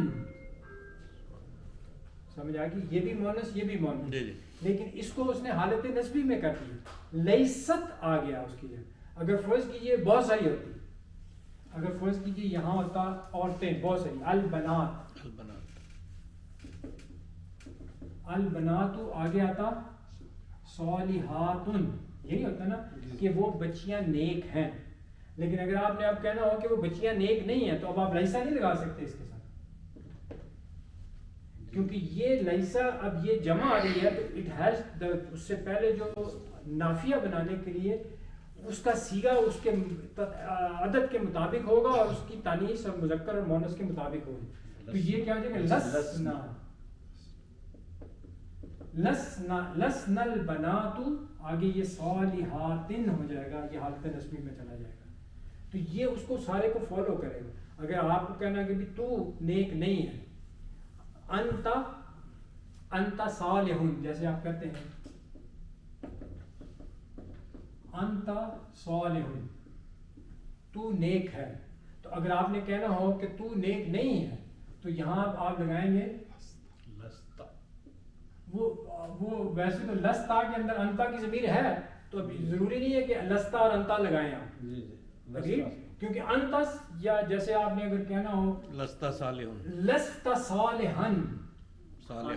سمجھ آ گئی، یہ بھی مونس یہ بھی مونس، جی جی. لیکن اس کو اس نے حالت نسبی میں کر دیا، لیست آ گیا اس کی جگہ. اگر فرض کیجئے بہت ساری ہوتی، اگر فرض کیجئے یہاں ہوتا عورتیں بہت ساری، البنات، البنات آگے آتا صالحاتن، یہی ہوتا نا کہ وہ بچیاں نیک ہیں. لیکن اگر آپ نے اب کہنا ہو کہ وہ بچیاں نیک نہیں ہیں تو اب آپ لیسا نہیں لگا سکتے اس کے ساتھ، کیونکہ یہ لیسا اب یہ جمع آ رہی ہے تو اٹ ہیز، اس سے پہلے جو نافیہ بنانے کے لیے اس کا سیغہ اس کے عدد کے مطابق ہوگا اور اس کی تانیث اور مذکر اور مونس کے مطابق ہوگی. تو یہ کیا ہو جائے گا لسنا البنات، آگے یہ صالحاتن ہو جائے گا، یہ حالت نسبی میں چلا جائے گا. تو یہ اس کو سارے کو فالو کرے گا. اگر آپ کو کہنا کہ بھی تو نیک نہیں ہے، انت صالح، جیسے آپ کہتے ہیں انت صالح، تو نیک ہے. تو اگر آپ نے کہنا ہو کہ تو نیک نہیں ہے تو یہاں آپ لگائیں گے لستا. وہ ویسے تو لستا کے اندر انتا کی ضمیر ہے، تو اب ضروری نہیں ہے کہ لستا اور انتا لگائیں آپ، جی جی. کیونکہ انتس، یا جیسے آپ نے اگر کہنا ہو لستا صالح، لستا صالحن، صالح،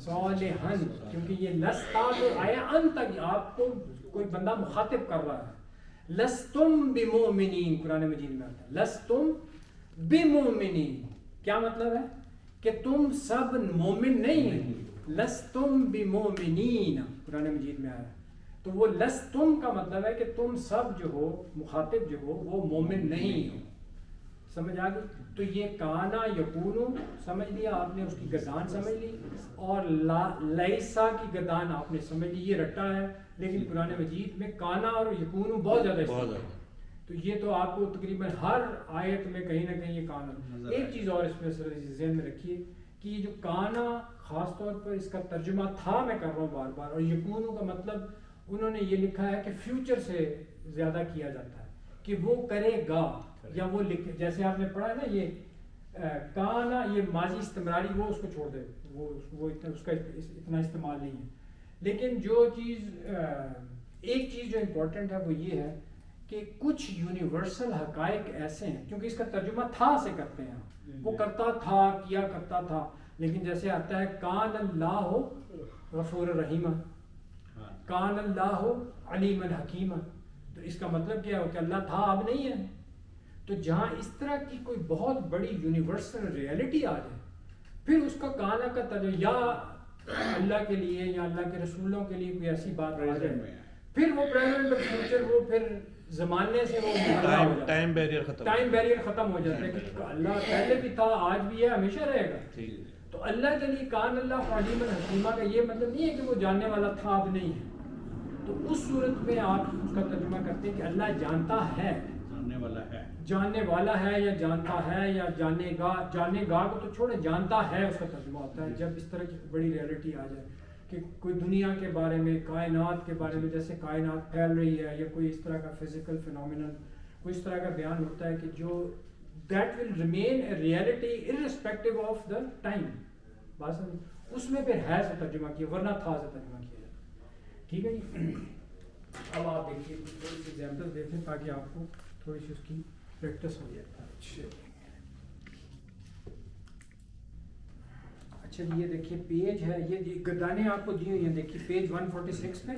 صالحن، کیونکہ یہ لستا تو آیا انتا کی، آپ کو کوئی بندہ مخاطب کر رہا ہے. لستم بمؤمنین قرآن مجید میں آتا ہے، لستم بمؤمنین، کیا مطلب ہے کہ تم سب مومن نہیں، لستم بمؤمنین قرآن مجید میں آیا ہے. تو وہ لستم کا مطلب ہے کہ تم سب جو ہو، مخاطب جو ہو وہ مومن نہیں ہو. سمجھ آ گئی. تو یہ کانا یکونو سمجھ لیا آپ نے، اس کی گردان سمجھ لی، اور لیسا کی گردان آپ نے سمجھ لی، یہ رٹا ہے. لیکن قرآن مجید میں کانا اور یکونو بہت زیادہ استعمال ہے. تو یہ تو آپ کو تقریباً ہر آیت میں کہیں نہ کہیں یہ کانا. ایک چیز اور اس میں ذہن میں رکھیے کہ یہ جو کانا خاص طور پر اس کا ترجمہ تھا میں کر رہا ہوں بار بار، اور یکونو کا مطلب انہوں نے یہ لکھا ہے کہ فیوچر سے زیادہ کیا جاتا ہے کہ وہ کرے گا، یا وہ لکھے، جیسے آپ نے پڑھا ہے نا یہ کانا، یہ ماضی استمراری، وہ اس کو چھوڑ دے، وہ اس کا اتنا استعمال نہیں ہے. لیکن جو چیز ایک چیز جو امپورٹنٹ ہے وہ یہ ہے کہ کچھ یونیورسل حقائق ایسے ہیں، کیونکہ اس کا ترجمہ تھا سے کرتے ہیں، وہ کرتا تھا، کیا کرتا تھا. لیکن جیسے آتا ہے کان اللہ غفور الرحیم، کان اللہ علیم الحکیم، تو اس کا مطلب کیا ہے کہ اللہ تھا اب نہیں ہے. تو جہاں اس طرح کی کوئی بہت بڑی یونیورسل ریئلٹی آ جائے، پھر اس کا کانا کا ترجمہ یا اللہ کے لیے یا اللہ کے رسولوں کے لیے کوئی ایسی بات آ جائے، پھر وہ پریزنٹ اور فیوچر، وہ پھر زمانے سے وہ ٹائم بیریئر ختم ہو جاتا ہے کہ اللہ پہلے بھی تھا، آج بھی ہے، ہمیشہ رہے گا. تو اللہ کے لیے کان اللہ علیم الحکیمہ کا یہ مطلب نہیں ہے کہ وہ جاننے والا تھا اب نہیں ہے. تو اس صورت میں آپ اس کا ترجمہ کرتے ہیں کہ اللہ جانتا ہے، جاننے والا ہے یا جانتا ہے یا جانے گا کو تو چھوڑے، جانتا ہے اس کا ترجمہ ہوتا ہے. جب اس طرح کی بڑی ریئلٹی آ جائے کہ کوئی دنیا کے بارے میں، کائنات کے بارے میں، جیسے کائنات پھیل رہی ہے یا کوئی اس طرح کا فزیکل فینومینل، کوئی اس طرح کا بیان ہوتا ہے کہ جو that will remain a reality irrespective of the time, بات اس میں پھر ہے سے ترجمہ کیا، ورنہ تھا سے ترجمہ کیا جائے. ٹھیک ہے جی. اب آپ دیکھیے تھوڑی سی ایگزامپل دیکھیں تاکہ آپ کو تھوڑی سی اس کی پریکٹس ہو جائے. اچھا یہ دیکھیے پیج ہے، یہ گردانیں آپ کو دی ہوئی ہیں، دیکھیے پیج 146 پہ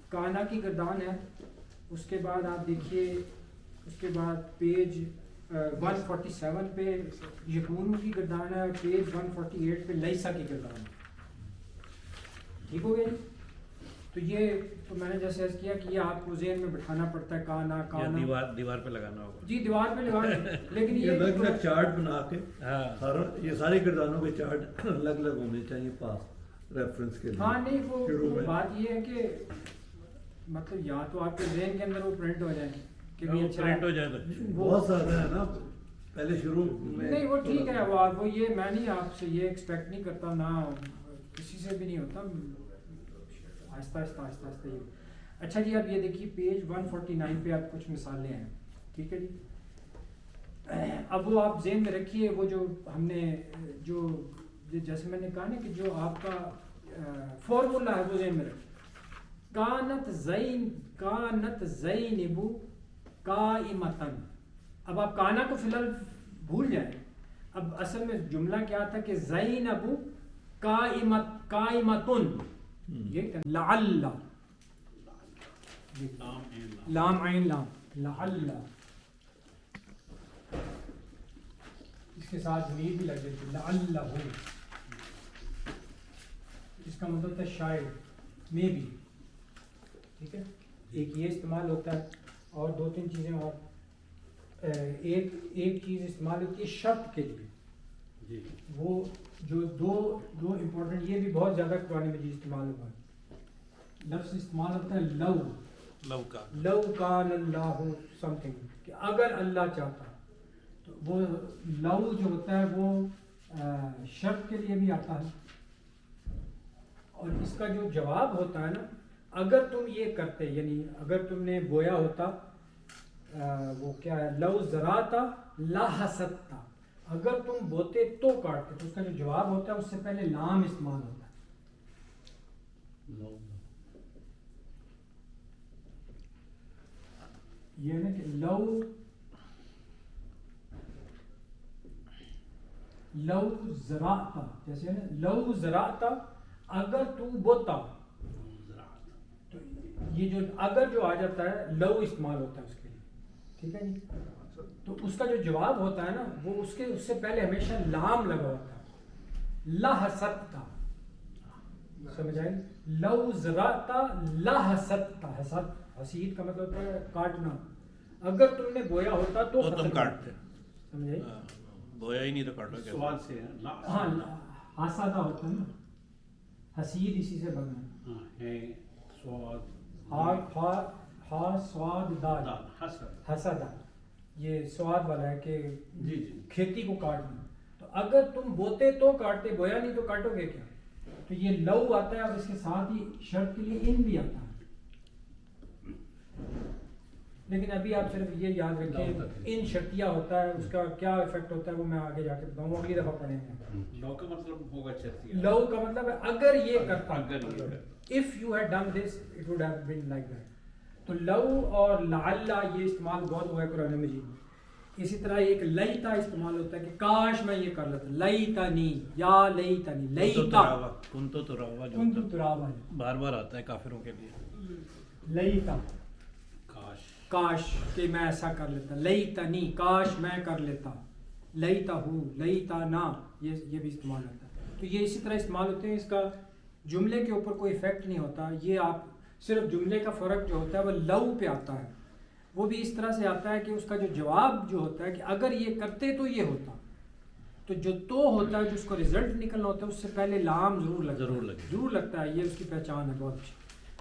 کانا کی گردان ہے. اس کے بعد آپ دیکھیے، اس کے بعد پیج 147 پہ یکون کی گردان ہے, پیج 148 پہ لیسا کی گردان ہے. ٹھیک ہو گیا جی. تو یہ تو میں نے جیسے عرض کیا کہ یہ آپ کو ذہن میں بٹھانا پڑتا ہے کانا یا کانا دیوار پہ لگانا ہوگا. جی دیوار پہ لگانا, لیکن یہ الگ یہ الگ چارٹ بنا کے ہاں سارا یہ سارے گردانوں کے چارٹ الگ الگ ہونے چاہیے پاس ریفرنس کے لیے. ہاں نہیں شروع وہ میں بات یہ ہے کہ مطلب یا تو آپ کے ذہن کے اندر وہ پرنٹ ہو جائے کہ بھی اچھا پرنٹ ہو جائے تو بہت زیادہ ہے نا پہلے شروع میں. نہیں وہ ٹھیک ہے, وہ یہ میں نہیں آپ سے یہ ایکسپیکٹ نہیں کرتا, نہ کسی سے بھی نہیں ہوتا, آہستہ آہستہ آہستہ آہستہ یہ. اچھا جی اب یہ دیکھیے پیج 149 پہ آپ کچھ مثالیں ہیں. ٹھیک ہے جی. اب وہ آپ ذہن میں رکھیے وہ جو ہم نے جو جیسے میں نے کہا نا کہ جو آپ کا فارمولا ہے وہ ذہن میں رکھیے. کانت زینب قائمتن. اب آپ کانا کو فی الحال بھول جائیں, اب اصل میں جملہ کیا تھا کہ زینب قائمتن, یہ لعل لام عین لام لعل, اس کے ساتھ ضمیر بھی لگ جاتی لعلہ, اس کا مطلب تھا شاید میں بھی. ٹھیک ہے, ایک یہ استعمال ہوتا ہے اور دو تین چیزیں اور. ایک چیز استعمال ہوتی ہے شرط کے لیے, وہ جو دو امپورٹنٹ, یہ بھی بہت زیادہ قرآن مجید استعمال ہوا ہے. لفظ استعمال ہوتا ہے لو کان اللہ سم تھنگ, کہ اگر اللہ چاہتا. تو وہ لو جو ہوتا ہے وہ شرط کے لیے بھی آتا ہے, اور اس کا جو جواب ہوتا ہے نا, اگر تم یہ کرتے, یعنی اگر تم نے بویا ہوتا, وہ کیا ہے, لو زراتا لا حسدتا, اگر تم بوتے تو کاٹتے. تو اس کا جو جواب ہوتا ہے اس سے پہلے لام استعمال ہوتا ہے. یہ ہے نا کہ لو زراتا, جیسے ہے نا لو زراتا, اگر تو بوتا. تو یہ جو اگر جو آ جاتا ہے لو استعمال ہوتا ہے اس کے لیے. ٹھیک ہے جی. تو اس کا جو جواب ہوتا ہے نا وہ اس سے پہلے ہمیشہ لام لگا ہوتا ہے, لحسدتا. سمجھ آئی؟ لو زراتا لحسدتا. حسید کا مطلب ہوتا ہے کاٹنا. اگر تم نے بویا ہوتا تو تم کاٹتے. سمجھ آئی؟ بویا ہی نہیں تو کاٹو کیا. سواد سے ہاں حسادہ ہوتا ہے نا, حسید اسی سے بننا ہے سواد ہا سواد دال حسدہ, یہ سواد والا ہے کہ جی کھیتی کو کاٹنا. تو اگر تم بوتے تو کاٹتے, بویا نہیں تو کاٹو گے کیا. تو یہ لو آتا ہے, اور اس کے ساتھ ہی شرط کے لیے ان بھی آتا ہے. لیکن ابھی آپ صرف یہ یاد رکھیں ان شرطیہ ہوتا ہے, اس کا کیا ایفیکٹ ہوتا ہے وہ میں آگے جا کے بتاؤں, اگلی دفعہ پڑھیں گے. لو کا مطلب ہوگا چرتی. لو کا مطلب ہے اگر یہ کرتا, اگر if you had done this it would have been like that. تو لو اور لعل یہ استعمال بہت ہوا ہے قرآن مجید میں. اسی طرح ایک لیتا استعمال ہوتا ہے کہ کاش میں یہ کر لیتا, لیتنی یا لیتنی, لیتا کنتو تراوا, جو کنتو ترابا, بار بار آتا ہے کافروں کے لیے. لیتا کاش کہ میں ایسا کر لیتا, لیتنی کاش میں کر لیتا, لیتا ہوں, لیتا نا, یہ بھی استعمال ہوتا ہے. تو یہ اسی طرح استعمال ہوتے ہیں. اس کا جملے کے اوپر کوئی افیکٹ نہیں ہوتا. یہ آپ صرف جملے کا فرق جو ہوتا ہے وہ لو پہ آتا ہے. وہ بھی اس طرح سے آتا ہے کہ اس کا جو جواب جو ہوتا ہے کہ اگر یہ کرتے تو یہ ہوتا. تو جو تو ہوتا ہے, جو اس کو رزلٹ نکلنا ہوتا ہے, اس سے پہلے لام ضرور لگتا ہے. یہ اس کی پہچان ہے بہت اچھی.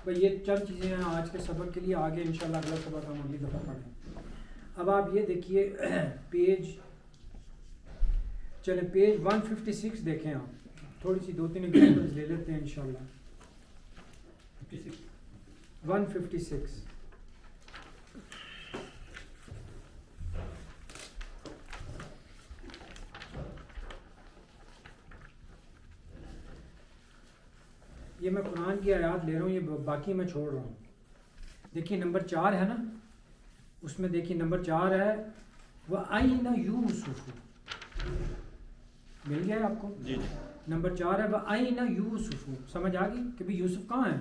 بھائی یہ چند چیزیں ہیں آج کے سبق کے لیے. آگے انشاءاللہ اگلا سبق ہم اگلی دفعہ پڑھیں. اب آپ یہ دیکھیے پیج 156 دیکھیں. آپ تھوڑی سی 2-3 ایگزامپلز لے لیتے ہیں انشاءاللہ. 156 یہ میں قرآن کی آیات لے رہا ہوں, یہ باقی میں چھوڑ رہا ہوں. دیکھیے نمبر 4 ہے نا, اس میں دیکھیے نمبر 4 ہے وَأَيْنَ يُوسُفُ. مل گیا آپ کو؟ جی نمبر 4 ہے وَأَيْنَ يُوسُفُ. سمجھ آ گئی کہ بھی یوسف کہاں ہے؟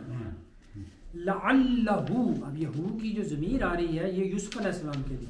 لَعَلَّهُ. اب یہ ہو کی جو ضمیر آ رہی ہے یہ یوسف علیہ السلام کے لیے.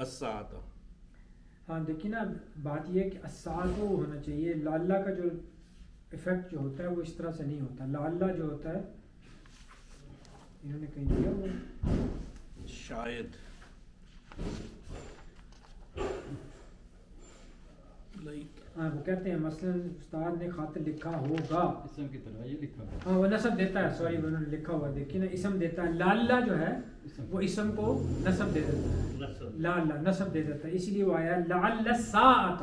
الساعۃ. ہاں دیکھیے نا بات یہ ہے کہ الساعۃ ہونا چاہیے. لعلہ کا جو افیکٹ جو ہوتا ہے وہ اس طرح سے نہیں ہوتا. لعلہ جو ہوتا ہے انہوں نے کہیں دیا وہ شاید ہاں وہ کہتے ہیں مثلا استاد نے خاطر لکھا ہوگا اسم کی طرح یہ لکھا ہوا ہاں وہ نصب دیتا ہے. سوری انہوں نے لکھا ہوا دیکھیے نا اسم دیتا ہے. لعلہ جو ہے وہ اسم کو نصب دے دیتا ہے. لعلہ نصب دے دیتا ہے اسی لیے وہ آیا لعل الساعۃ.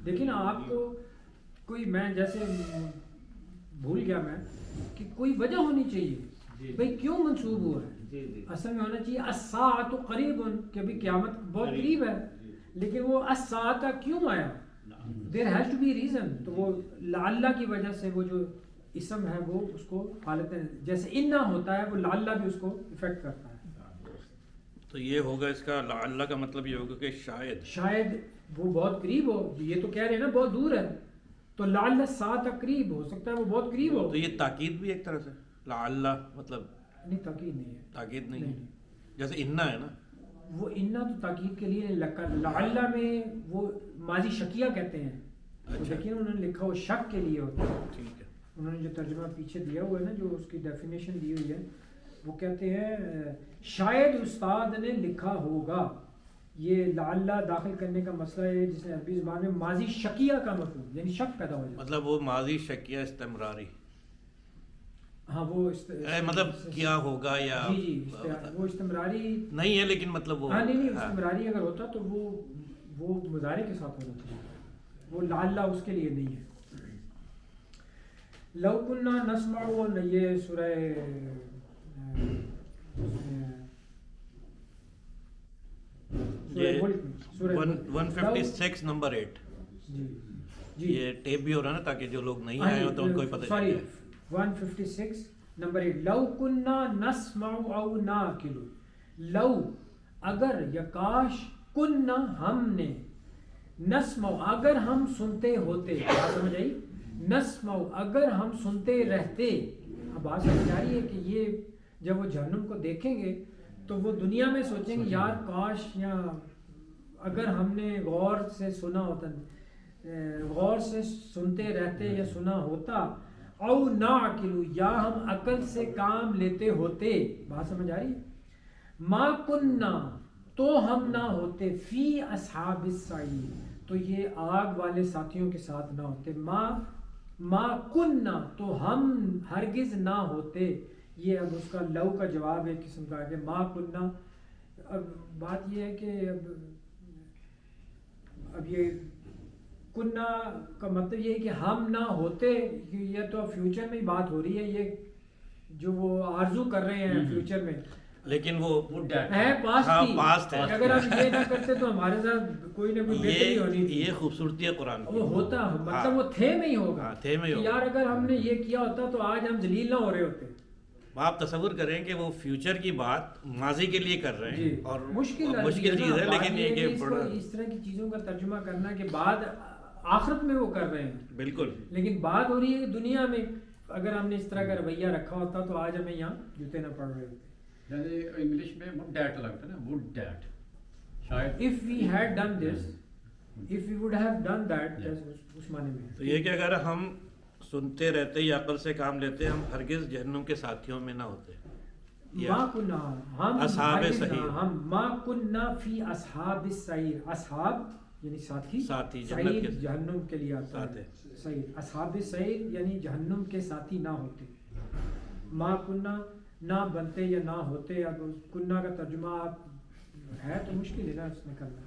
دیکھیے نا آپ کو کوئی میں جیسے بھول گیا میں کہ کوئی وجہ ہونی چاہیے بھئی کیوں منسوب ہوا ہے. اصل میں ہونا چاہیے الساعۃ قریب کہ ابھی قیامت بہت قریب ہے لیکن وہ الساعۃ کیوں آیا. There has to be reason. تو وہ لعلہ کی وجہ سے وہ جو اسم ہے وہ اس کو حالت جیسے انا ہوتا ہے وہ لعلہ بھی اس کو افیکٹ کرتا ہے. تو یہ ہوگا اس کا لعلہ کا مطلب یہ ہوگا کہ شاید شاید وہ بہت قریب ہو. یہ تو کہہ رہے ہیں نا بہت دور ہے تو لعل الساعۃ قریب ہو سکتا ہے وہ بہت قریب ہو. تو یہ تاکید بھی ایک طرح سے لعلہ مطلب نہیں تاکید نہیں ہے. تاکید نہیں ہے جیسے انا ہے نا وہ انا تو تاکید کے لیے لعلہ میں وہ ماضی شکیہ کہتے ہیں. تو دیکھیے انہوں نے لکھا وہ شک کے لیے ہوتا ہے. ٹھیک ہے. انہوں نے جو ترجمہ پیچھے دیا ہوا ہے نا جو اس کی ڈیفینیشن دی ہوئی ہے وہ کہتے ہیں شاید استاد نے لکھا ہوگا. یہ لعلہ داخل کرنے کا مسئلہ ہے جس نے عربی زبان میں ماضی شکیہ کا مفہوم یعنی شک پیدا ہو جاتا ہے. مطلب وہ ماضی شکیہ استمراری ہاں وہ مطلب کیا ہوگا یا جی وہ استمراری نہیں ہے لیکن مطلب وہ ہاں نہیں استمراری اگر ہوتا تو وہ مضارع کے ساتھ ہو جاتا ہے. وہ لعلہ اس کے لیے نہیں ہے. لو کنا نسمع یہ سورہ یہ 156 نمبر 8 جی یہ ٹیپ بھی ہو رہا ہے نا تاکہ جو لوگ نہیں آئے ہو تو ان کو پتہ سوری چلے. 156 نمبر 8 لو کنا نسمع او ناقل. لو اگر یا کاش کنا ہم نے نسمع اگر ہم سنتے ہوتے. بات سمجھ آئی. نسمع اگر ہم سنتے رہتے. اب بات سمجھ آ رہی ہے کہ یہ جب وہ جہنم کو دیکھیں گے تو وہ دنیا میں سوچیں گے یار کاش یا اگر ہم نے غور سے سنا ہوتا غور سے سنتے رہتے یا سنا ہوتا او نعقل یا ہم عقل سے کام لیتے ہوتے. بات سمجھ آ رہی ہے. ما کننا تو ہم نہ ہوتے فی اصحاب السعیر تو یہ آگ والے ساتھیوں کے ساتھ نہ ہوتے. ما کننا تو ہم ہرگز نہ ہوتے. یہ اب اس کا لو کا جواب ایک قسم کا ہے کہ ما کننا. اب بات یہ ہے کہ اب یہ کننا کا مطلب یہ ہے کہ ہم نہ ہوتے. یہ تو فیوچر میں ہی بات ہو رہی ہے یہ جو وہ آرزو کر رہے ہیں فیوچر میں لیکن وہ ہے پاسٹ کی. اگر ہم یہ نہ کرتے تو ہمارے ساتھ کوئی نہ کوئی بہتری ہونی تھی. یہ خوبصورتی ہے قرآن کی. وہ ہوتا مطلب وہ تھے میں ہی ہوگا تھے میں ہی یار اگر ہم نے یہ کیا ہوتا تو آج ہم ذلیل نہ ہو رہے ہوتے. آپ تصور کریں کہ وہ فیوچر کی بات ماضی کے لیے کر رہے ہیں اور مشکل چیز ہے لیکن یہ کہ اس طرح کی چیزوں کا ترجمہ کرنا کہ بعد آخرت میں وہ کر رہے ہیں بالکل. لیکن بات ہو رہی ہے دنیا میں اگر ہم نے اس طرح کا رویہ رکھا ہوتا تو آج ہمیں یہاں جوتے نہ پڑ رہے ہوتے. یعنی انگلش میں وڈ ڈیٹ لگتا ہے نا وڈ ڈیٹ شاید if we had done this if we would have done that اس معنی میں تو یہ کہ اگر ہم سنتے رہتے یا عقل سے کام لیتے ہم ہرگز جہنم کے ساتھیوں میں نہ ہوتے. ما کننا ہم اصحاب سعیر ہم ما کننا فی اصحاب السعیر. اصحاب یعنی ساتھی سعیر جہنم کے لیے آتا ہے. سعیر اصحاب سعیر یعنی جہنم کے ساتھی نہ ہوتے. ما کننا نہ بنتے یا نہ ہوتے. اب کننا کا ترجمہ آپ ہے تو مشکل ہے نا اس میں کرنا.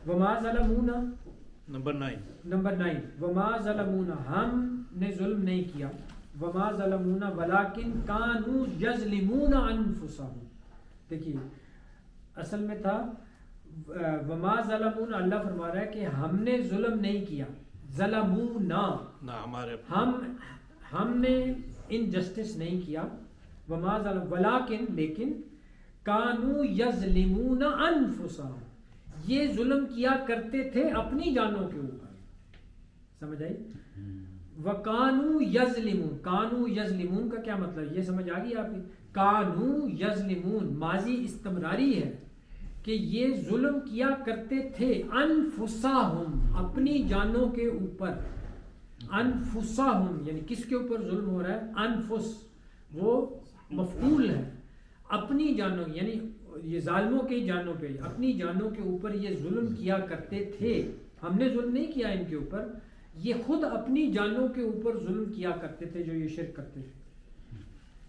وما ظلمونا نمبر 9 وما ظلمونا ہم نے ظلم نہیں کیا. وما ظلمونا ولکن کانوا یظلمون انفسهم. دیکھیے اصل میں تھا وما ظلمونا اللہ فرما رہا ہے کہ ہم نے ظلم نہیں کیا. ظلمونا ہمارے ہم نے انجسٹس نہیں کیا. وما ظلم ولکن لیکن کانوا یظلمون انفسهم یہ ظلم کیا کرتے تھے اپنی جانوں کے اوپر. سمجھ آئی. وَقَانُوا يَظْلِمُونَ کانو یظلمون کا کیا مطلب یہ سمجھ آ گئی آپ کی. کانو یظلمون ماضی استمراری ہے کہ یہ ظلم کیا کرتے تھے انفسہم اپنی جانوں کے اوپر. انفسہم یعنی کس کے اوپر ظلم ہو رہا ہے؟ انفس وہ مفعول ہے. اپنی جانوں یعنی یہ ظالموں کی جانوں پہ اپنی جانوں کے اوپر یہ ظلم کیا کرتے تھے. ہم نے ظلم نہیں کیا ان کے اوپر, یہ خود اپنی جانوں کے اوپر ظلم کیا کرتے تھے جو یہ شرک کرتے تھے.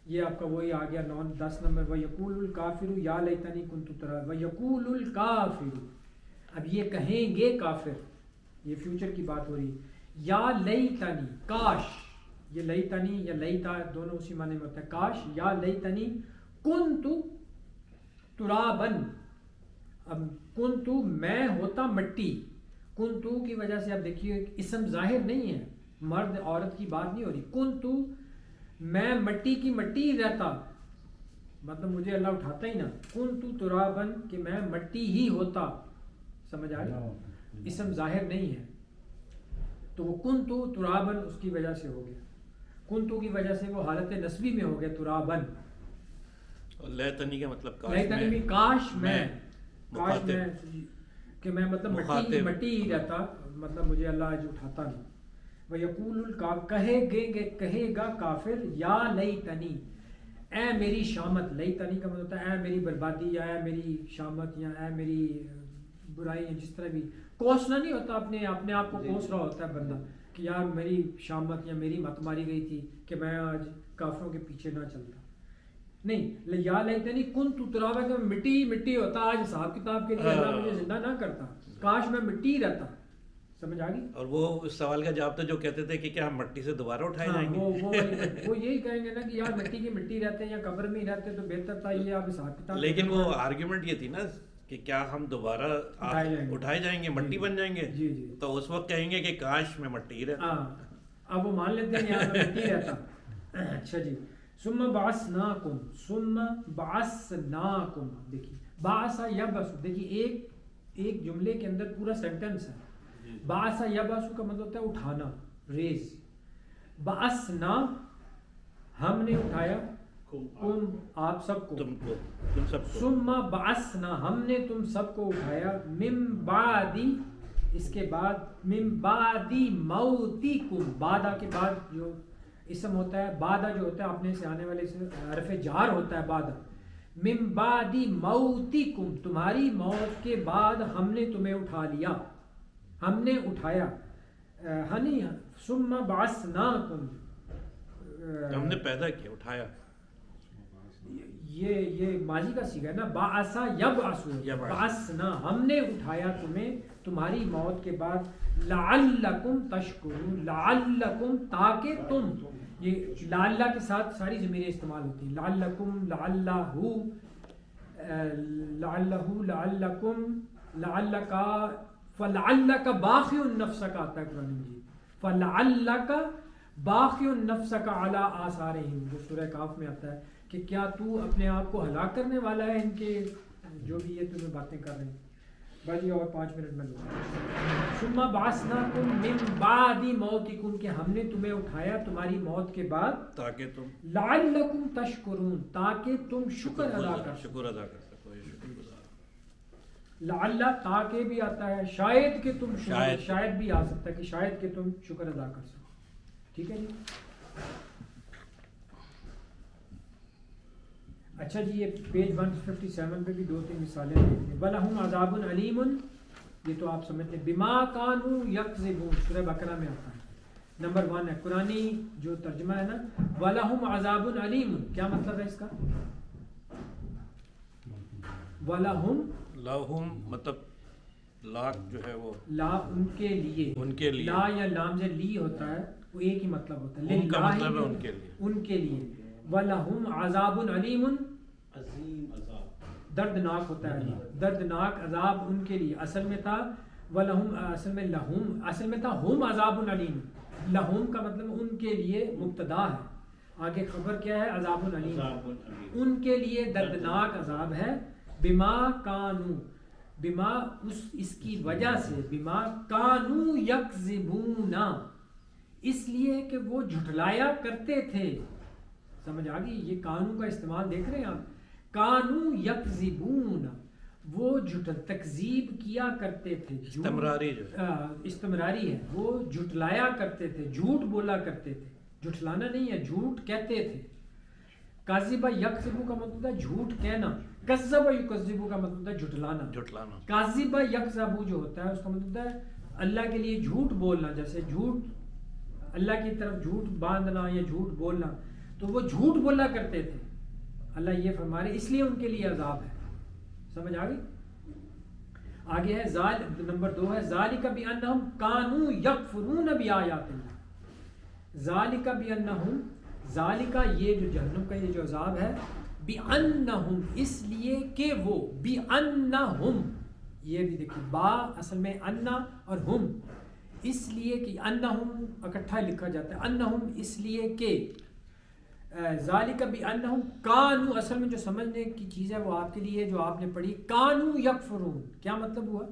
یہ آپ کا وہی آ گیا 10 نمبر وَيَقُولُ الْكَافِرُ يَا لَيْتَنِي كُنْتُ تُرَابًا. وَيَقُولُ الْكَافِرُ اب یہ کہیں گے کافر, یہ فیوچر کی بات ہو رہی ہے. یا لیتنی کاش, یہ لیتنی یا لیتا دونوں اسی معنی میں ہوتا ہے. کاش یا لیتنی کنتو ترابن, اب کنتو میں ہوتا مٹی. کنتو کی وجہ سے اب دیکھیے اسم ظاہر نہیں ہے, مرد عورت کی بات نہیں ہو رہی. کنتو میں مٹی کی مٹی رہتا, مطلب مجھے اللہ اٹھاتا ہی نہ. کنتو ترابن کہ میں مٹی ہی ہوتا. سمجھ آ رہی؟ اسم ظاہر نہیں ہے تو وہ کنتو ترابن اس کی وجہ سے ہو گیا. کنتو کی وجہ سے وہ حالت نسبی میں ہو گیا ترابن. لیتنی کا مطلب لیتنی بھی کاش میں, کاش میں کہ میں مطلب مٹی ہی رہتا, مطلب مجھے اللہ آج اٹھاتا نہیں. وَيَقُولُ کہے گا کافر یا لیتنی اے میری شامت. لیتنی کا مطلب ہوتا ہے اے میری بربادی یا اے میری شامت یا اے میری برائی. جس طرح بھی کوسنا نہیں ہوتا, اپنے آپ کو کوس رہا ہوتا ہے بندہ کہ یار میری شامت یا میری مت ماری گئی تھی کہ میں آج کافروں کے پیچھے نہ چلتا. نہیں, یا لیتنی کنت ترابا کہ مٹی مٹی ہوتا, آج حساب کتاب کے لیے اللہ مجھے زندہ نہ کرتا, کاش میں مٹی رہتا. سمجھ آ گئی؟ اور وہ اس سوال کا جواب تھا جو کہتے تھے کہ کیا ہم مٹی سے دوبارہ اٹھائے جائیں گے. وہ یہی کہیں گے نا کہ یار مٹی کی مٹی رہتے ہیں یا قبر میں ہی رہتے تو بہتر تھا یہ آپ حساب کتاب. لیکن وہ آرگیومنٹ یہ تھی نا کہ کیا ہم دوبارہ اٹھائے جائیں گے, مٹی بن جائیں گے. جی جی, تو اس وقت کہیں گے کہ کاش میں مٹی ہی رہتا. اب وہ مان لیتے ہیں یہاں میں مٹی رہتا. اچھا جی, ثم بعثناکم, ثم بعثناکم. دیکھیے بعث یبعث, دیکھیے ایک جملے کے اندر پورا سینٹنس ہے. بعث یبعث کا مطلب ہوتا ہے اٹھانا, ریز. بعثنا ہم نے اٹھایا, تم آپ سب کو, تم سب کو. ثم بعثنا ہم نے تم سب کو اٹھایا, من بعدی اس کے بعد, من بعدی موتکم, بعدہ کے بعد جو اسم ہوتا ہے, بعدہ جو ہوتا ہے اپنے سے آنے والے سے حرف جار ہوتا ہے بعدہ. من بعدی موتکم تمہاری موت کے بعد ہم نے تمہیں اٹھا لیا, ہم نے اٹھایا. ہنی ثم بعثناکم ہم نے پیدا کیا, اٹھایا. یہ ماضی کا صیغہ ہے نا, بعث یبعث, بعثنا ہم نے اٹھایا تمہیں تمہاری موت کے بعد. لعلکم تشکرون, لعلکم تاکہ تم, یہ لعلہ کے ساتھ ساری ضمیریں استعمال ہوتی ہیں. لعلکم, لعلہ, لعلہ, لعلکم, لعلک, فلعلک باخع نفسک آتا ہے قرآن مجید. فلعلک باخع نفسک علی آثارہم جو سورہ کاف میں آتا ہے کہ کیا تو اپنے آپ کو ہلاک کرنے والا ہے ان کے جو بھی یہ تمہیں باتیں کر رہے ہیں. بھائی اور 5 منٹ میں لوں. ثم بعثناکم من بعد موتکم کہ ہم نے تمہیں اٹھایا تمہاری موت کے بعد, تاکہ تم لعلکم تشکرون تاکہ تم شکر ادا کر سکو. شکر ادا کر سکو, شکر گزار. لعل تاکہ بھی آتا ہے, شاید کہ تم شاید بھی آ سکتا ہے کہ شاید کہ تم شکر ادا کر سکو. ٹھیک ہے جی. اچھا جی, یہ پیج 157 پہ بھی 2-3 مثالیں دیکھتے ہیں. وَلَهُمْ عَذَابٌ عَلِيمٌ, یہ تو آپ سمجھتے ہیں. بِمَا كَانُوا يَكْذِبُونَ سورہ بقرہ میں آتا ہے. نمبر 1 ہے قرآنی جو ترجمہ ہے نا, وَلَهُمْ عَذَابٌ عَلِيمٌ, کیا مطلب ہے اس کا؟ وَلَهُمْ, لَهُمْ مطلب لاکھ جو ہے وہ لا ان کے لیے, ان کے لیے, لا یا لام سے لی ہوتا ہے وہ ایک ہی مطلب ہوتا ہے, ان کا مطلب ہے ان کے لیے, ان کے لیے. وَلَهُمْ عَذَابٌ عَلِيمٌ, عظیم عذاب, دردناک ہوتا ہے, دردناک عذاب ان کے لیے. اصل میں تھا وَلَهُمْ, اصل میں لَهُمْ, اصل میں تھا ہم عذاب علیم. لَهُمْ کا مطلب ان کے لیے مبتدا ہے, آگے خبر کیا ہے, عذاب علیم, ان کے لیے دردناک عذاب ہے. بما کانوا, بما اس کی وجہ سے, بما کانوا یکذبون, اس لیے کہ وہ جھٹلایا کرتے تھے. سمجھ آ گئی, یہ کانو کا استعمال دیکھ رہے ہیں آپ, کانو یکذبون, وہ تکذیب کیا کرتے تھے، استمراری جو ہے، استمراری ہے، وہ جھٹلایا کرتے تھے، جھوٹ بولا کرتے تھے، جھٹلانا نہیں ہے، جھوٹ کہتے تھے. کاذبہ یکذبو کا مطلب ہے جھوٹ کہنا، کذب یکذبو کا مطلب ہے جھٹلانا. جھٹلانا. کاذبہ یکذبو جو ہوتا ہے اس کا مطلب ہے اللہ کے لیے جھوٹ بولنا، جیسے جھوٹ اللہ کی طرف جھوٹ باندھنا یا جھوٹ بولنا، تو وہ جھوٹ بولا کرتے تھے. اللہ یہ فرما رہے اس لیے ان کے لیے عذاب ہے. سمجھ آ گئی؟ آگے ہے نمبر 2 ہے ذالک بانہم کانوا یکفرون بآیات اللہ. ذالک بانہم، ذالک یہ جو جہنم کا یہ جو عذاب ہے، بانہم اس لیے کہ وہ، بانہم یہ بھی دیکھیں با اصل میں انا اور ہم، اس لیے کہ انہم اکٹھا لکھا جاتا ہے، انہم اس لیے کہ، ذالک بانہم کانوا اصل میں جو سمجھنے کی چیز ہے وہ آپ کے لیے جو آپ نے پڑھی کانوا یکفرون، کیا مطلب ہوا؟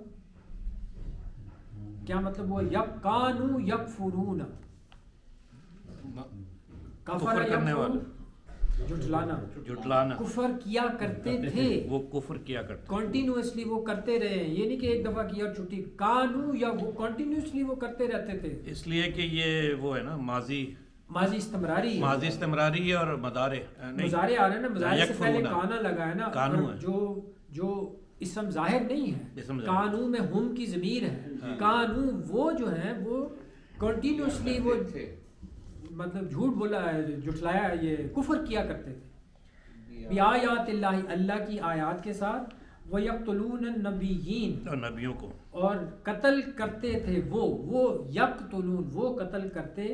کیا مطلب ہوا؟ کانوا یکفرون، کفر کرنے والے، جھٹلانا، جھٹلانا، کفر کیا کرتے تھے، وہ کفر کیا کرتے. کنٹینیوسلی وہ کرتے رہے، یہ نہیں کہ ایک دفعہ کیا اور چھٹی، کانو یا وہ کنٹینیوسلی وہ کرتے رہتے تھے. اس لیے کہ یہ وہ ہے نا ماضی استمراری ہے، ماضی استمراری ہے اور مدارے مضارع آ رہا ہے نا، مضارع سے پہلے یکفرون. کانا لگا ہے نا، کانو اور ہے. جو اسم ظاہر نہیں ہے، اسم ظاہر. کانو میں ہم کی ضمیر ہے، کانو وہ جو ہیں وہ کنٹینیوسلی وہ مطلب جھوٹ بولا ہے، جھٹلایا ہے، یہ کفر کیا کرتے تھے بآیات اللہ، اللہ کی آیات کے ساتھ، وَيَقْتُلُونَ النَّبِيِّينَ اور نبیوں کو، اور قتل کرتے تھے وہ یقتلون وہ قتل کرتے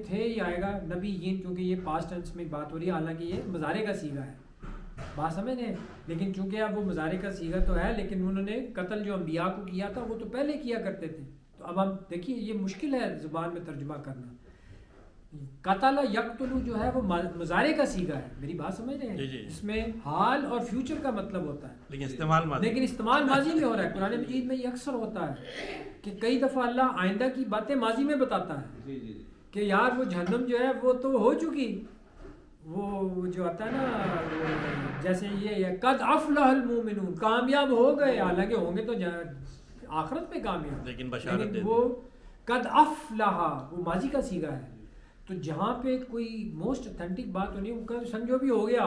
تھے. یہ آئے گا نبیین کیونکہ یہ پاسٹ ٹینس میں بات ہو رہی ہے، حالانکہ یہ مضارع کا صیغہ ہے، بات سمجھ رہے ہیں. لیکن چونکہ اب وہ مضارع کا صیغہ تو ہے، لیکن انہوں نے قتل جو انبیاء کو کیا تھا وہ تو پہلے کیا کرتے تھے. تو اب ہم دیکھیے یہ مشکل ہے زبان میں ترجمہ کرنا. قتل یقتلو جو ہے وہ مضارع کا صیغہ ہے، میری بات سمجھ رہے ہیں؟ جی. اس میں حال اور فیوچر کا مطلب ہوتا ہے، لیکن استعمال ماضی. لیکن استعمال ماضی میں ہو رہا ہے. قرآن مجید میں یہ اکثر ہوتا ہے کہ کئی دفعہ اللہ آئندہ کی باتیں ماضی میں بتاتا ہے کہ یار وہ جہنم جو ہے وہ تو ہو چکی، وہ جو آتا ہے نا جیسے یہ قد افلح المومنون، کامیاب ہو گئے، حالانکہ ہوں گے تو آخرت میں کامیاب، لیکن بشارت دے وہ قد افلح وہ ماضی کا صیغہ ہے. تو جہاں پہ کوئی موسٹ اتھینٹک بات ہونی ہے سمجھو بھی ہو گیا.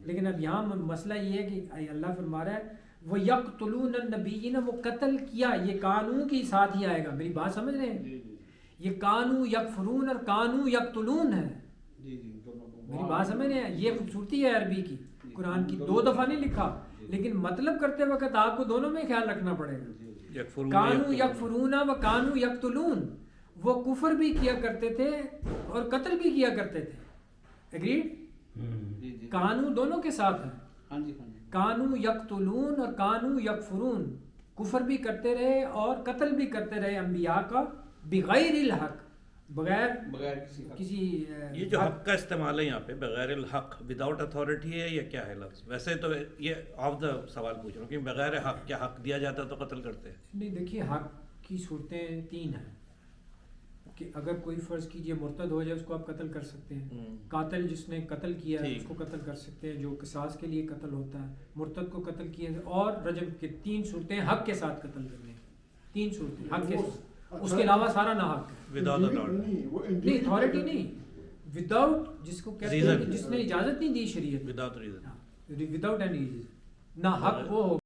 لیکن اب یہاں مسئلہ یہ ہے کہ اللہ فرما رہا ہے وہ یقتلون النبیین، وہ قتل کیا، یہ قانون کے ساتھ ہی آئے گا. میری بات سمجھ رہے ہیں؟ یہ کانو یکفرون اور کانو یقتلون ہے. میری بات سمجھ رہے ہیں؟ یہ خوبصورتی ہے عربی کی، قرآن کی 2 دفعہ نہیں لکھا، لیکن مطلب کرتے وقت آپ کو دونوں میں خیال رکھنا پڑے گا. کانو یکفرون و کانو یقتلون، وہ کفر بھی کیا کرتے تھے اور قتل بھی کیا کرتے تھے. اگریڈ؟ کانو دونوں کے ساتھ ہے، کانو یقتلون اور کانو یکفرون، کفر بھی کرتے رہے اور قتل بھی کرتے رہے انبیاء کا، بغیر الحق، بغیر کسی یہ جو حق کا استعمال ہے یہاں پہ بغیر الحق، وداؤٹ اتھارٹی ہے یا کیا ہے لفظ؟ ویسے تو یہ آف دا سوال پوچھ رہا ہوں کہ بغیر حق، کیا حق دیا جاتا تو قتل کرتے ہیں؟ نہیں دیکھیے حق کی صورتیں 3 ہیں کہ اگر کوئی فرض کیجئے مرتد ہو جائے اس کو آپ قتل کر سکتے ہیں، قاتل جس نے قتل کیا ہے اس کو قتل کر سکتے ہیں، جو قصاص کے لیے قتل ہوتا ہے، مرتد کو قتل کیا ہے، اور رجم کے 3 صورتیں حق کے ساتھ قتل کرنے کی، 3 صورتیں حق کے ساتھ، اس کے علاوہ سارا ناحق ہے. وداؤٹ اتھارٹی، نہیں اتھارٹی نہیں، وداؤٹ جس کو کہتے ہیں جس نے اجازت نہیں دی شریعت، without reason, without any reason, نہ حق وہ ہو